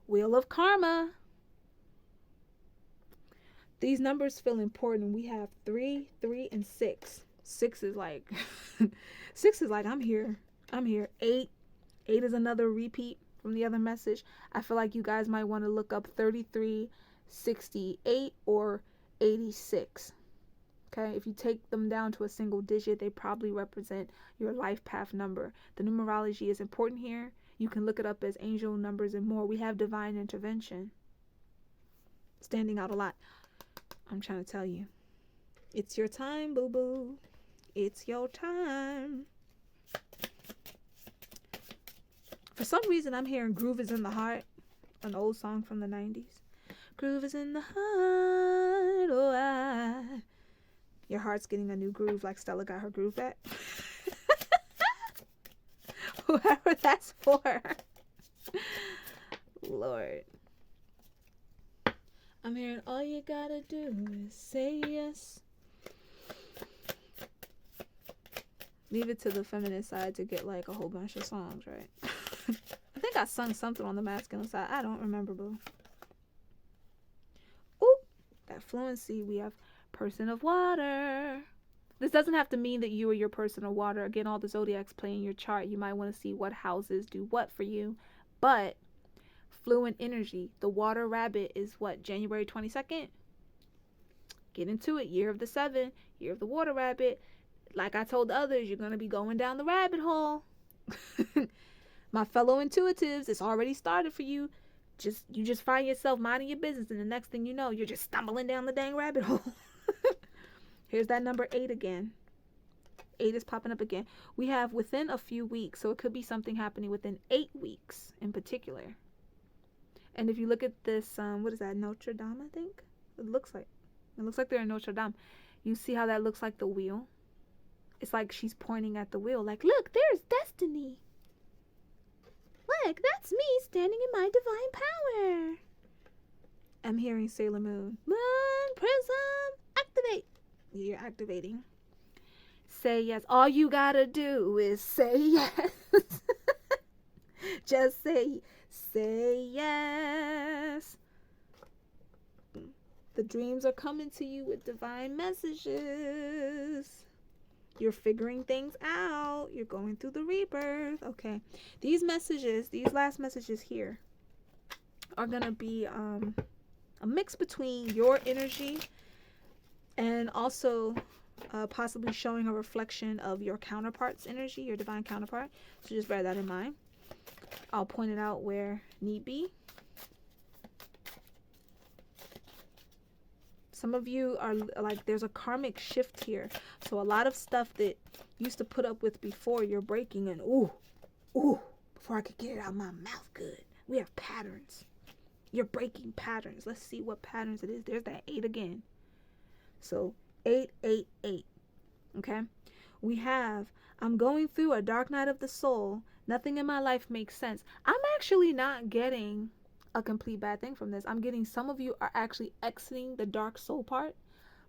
Wheel of karma. These numbers feel important. We have 3, 3, and 6. 6 is like, 6 is like, I'm here. 8 is another repeat from the other message. I feel like you guys might want to look up 33, 68, or 86. Okay, if you take them down to a single digit, they probably represent your life path number. The numerology is important here. You can look it up as angel numbers and more. We have divine intervention. standing out a lot. I'm trying to tell you, it's your time, boo-boo. It's your time. For some reason, I'm hearing Groove is in the Heart, an old song from the 90s. Groove is in the heart, oh, your heart's getting a new groove like Stella got her groove back. Whoever that's for. Lord. I'm hearing all you gotta do is say yes. Leave it to the feminine side to get like a whole bunch of songs, right? I think I sung something on the masculine side. I don't remember, boo. Ooh, that fluency. We have person of water. This doesn't have to mean that you are your person of water. Again, all the zodiacs play in your chart. You might want to see what houses do what for you. But fluent energy. The water rabbit is what? January 22nd? Get into it. Year of the 7. Year of the water rabbit. Like I told the others, you're going to be going down the rabbit hole. My fellow intuitives, it's already started for you. You just find yourself minding your business, and the next thing you know, you're just stumbling down the dang rabbit hole. Here's that number 8 again. 8 is popping up again. We have within a few weeks, so it could be something happening within 8 weeks in particular. And if you look at this, what is that, Notre Dame, I think? It looks like they're in Notre Dame. You see how that looks like the wheel? It's like she's pointing at the wheel, like, look, there's destiny. Look, that's me standing in my divine power. I'm hearing Sailor Moon. Moon Prism, activate. You're activating. Say yes. All you gotta do is say yes. Just say yes. The dreams are coming to you with divine messages. You're figuring things out. You're going through the rebirth. Okay. These messages, these last messages here, are going to be a mix between your energy and also possibly showing a reflection of your counterpart's energy, your divine counterpart. So just bear that in mind. I'll point it out where need be. Some of you are like, there's a karmic shift here. So a lot of stuff that you used to put up with before, you're breaking, and ooh, before I could get it out of my mouth good. We have patterns. You're breaking patterns. Let's see what patterns it is. There's that 8 again. So 888. Okay. We have, I'm going through a dark night of the soul. Nothing in my life makes sense. I'm actually not getting a complete bad thing from this. I'm getting some of you are actually exiting the dark soul part,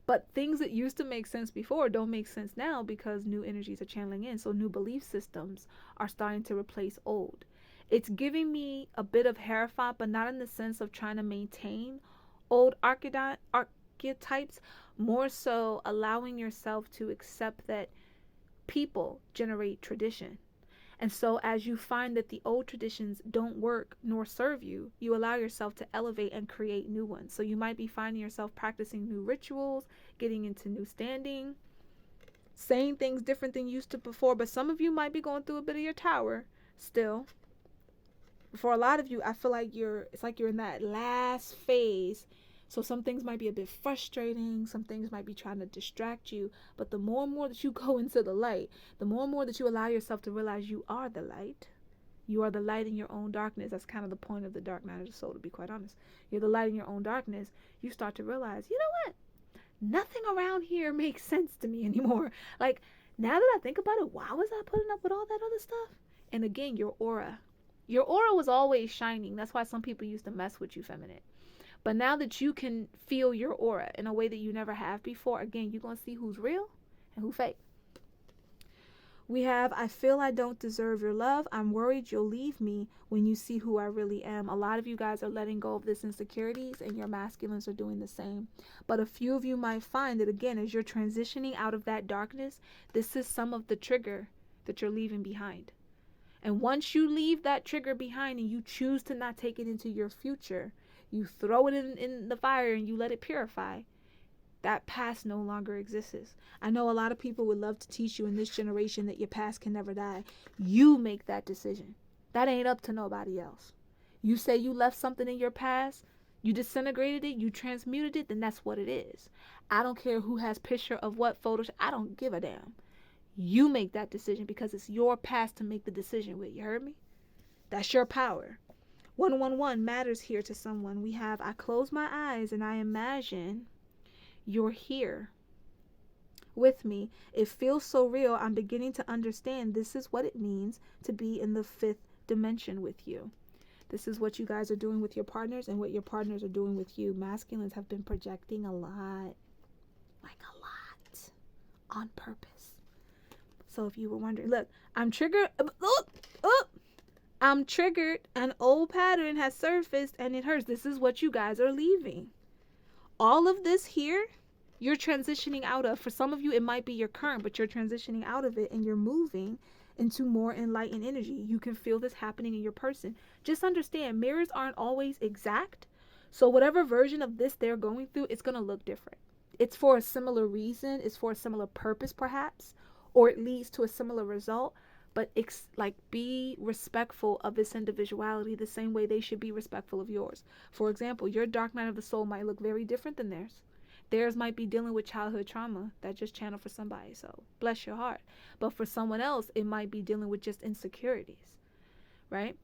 but things that used to make sense before don't make sense now because new energies are channeling in. So new belief systems are starting to replace old. It's giving me a bit of Hierophant, but not in the sense of trying to maintain old archetypes, more so allowing yourself to accept that people generate tradition. And so as you find that the old traditions don't work nor serve you, you allow yourself to elevate and create new ones. So you might be finding yourself practicing new rituals, getting into new standing, saying things different than you used to before. But some of you might be going through a bit of your tower still. For a lot of you, I feel like it's like you're in that last phase. So some things might be a bit frustrating. Some things might be trying to distract you. But the more and more that you go into the light, the more and more that you allow yourself to realize you are the light. You are the light in your own darkness. That's kind of the point of the dark night of the soul, to be quite honest. You're the light in your own darkness. You start to realize, you know what? Nothing around here makes sense to me anymore. Like, now that I think about it, why was I putting up with all that other stuff? And again, your aura. Your aura was always shining. That's why some people used to mess with you, feminine. But now that you can feel your aura in a way that you never have before, again, you're going to see who's real and who fake. We have, I feel I don't deserve your love. I'm worried you'll leave me when you see who I really am. A lot of you guys are letting go of this insecurities, and your masculines are doing the same. But a few of you might find that, again, as you're transitioning out of that darkness, this is some of the trigger that you're leaving behind. And once you leave that trigger behind and you choose to not take it into your future, you throw it in the fire and you let it purify, that past no longer exists. I know a lot of people would love to teach you in this generation that your past can never die. You make that decision. That ain't up to nobody else. You say you left something in your past, You disintegrated it, you transmuted it, then that's what it is. I don't care who has picture of what photos. I don't give a damn. You make that decision because it's your past to make the decision with. You heard me? That's your power. 111 matters here to someone. We have, I close my eyes and I imagine you're here with me. It feels so real. I'm beginning to understand this is what it means to be in the fifth dimension with you. This is what you guys are doing with your partners and what your partners are doing with you. Masculines have been projecting a lot, like a lot, on purpose. So if you were wondering, look, I'm triggered. I'm triggered. An old pattern has surfaced and it hurts. This is what you guys are leaving. All of this here, you're transitioning out of. For some of you, it might be your current, but you're transitioning out of it and you're moving into more enlightened energy. You can feel this happening in your person. Just understand, mirrors aren't always exact. So whatever version of this they're going through, it's going to look different. It's for a similar reason. It's for a similar purpose, perhaps, or it leads to a similar result. But be respectful of this individuality the same way they should be respectful of yours. For example, your dark night of the soul might look very different than theirs. Theirs might be dealing with childhood trauma that just channeled for somebody, so bless your heart. But for someone else, it might be dealing with just insecurities, right?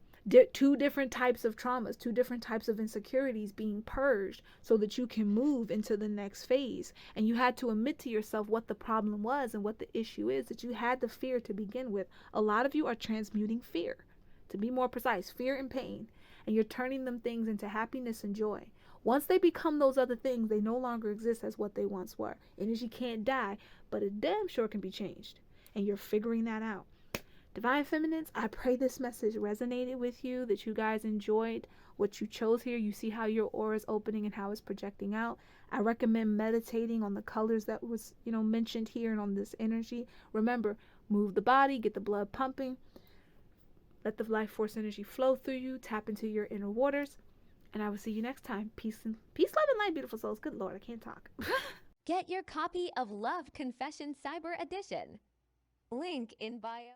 Two different types of traumas, two different types of insecurities being purged so that you can move into the next phase. And you had to admit to yourself what the problem was and what the issue is, that you had the fear to begin with. A lot of you are transmuting fear, to be more precise, fear and pain, and you're turning them things into happiness and joy. Once they become those other things, they no longer exist as what they once were. Energy can't die, but it damn sure can be changed. And you're figuring that out. Divine Feminines, I pray this message resonated with you, that you guys enjoyed what you chose here. You see how your aura is opening and how it's projecting out. I recommend meditating on the colors that was, mentioned here and on this energy. Remember, move the body, get the blood pumping. Let the life force energy flow through you. Tap into your inner waters. And I will see you next time. Peace, love, and light, beautiful souls. Good Lord, I can't talk.
Get your copy of Love Confession Cyber Edition. Link in bio.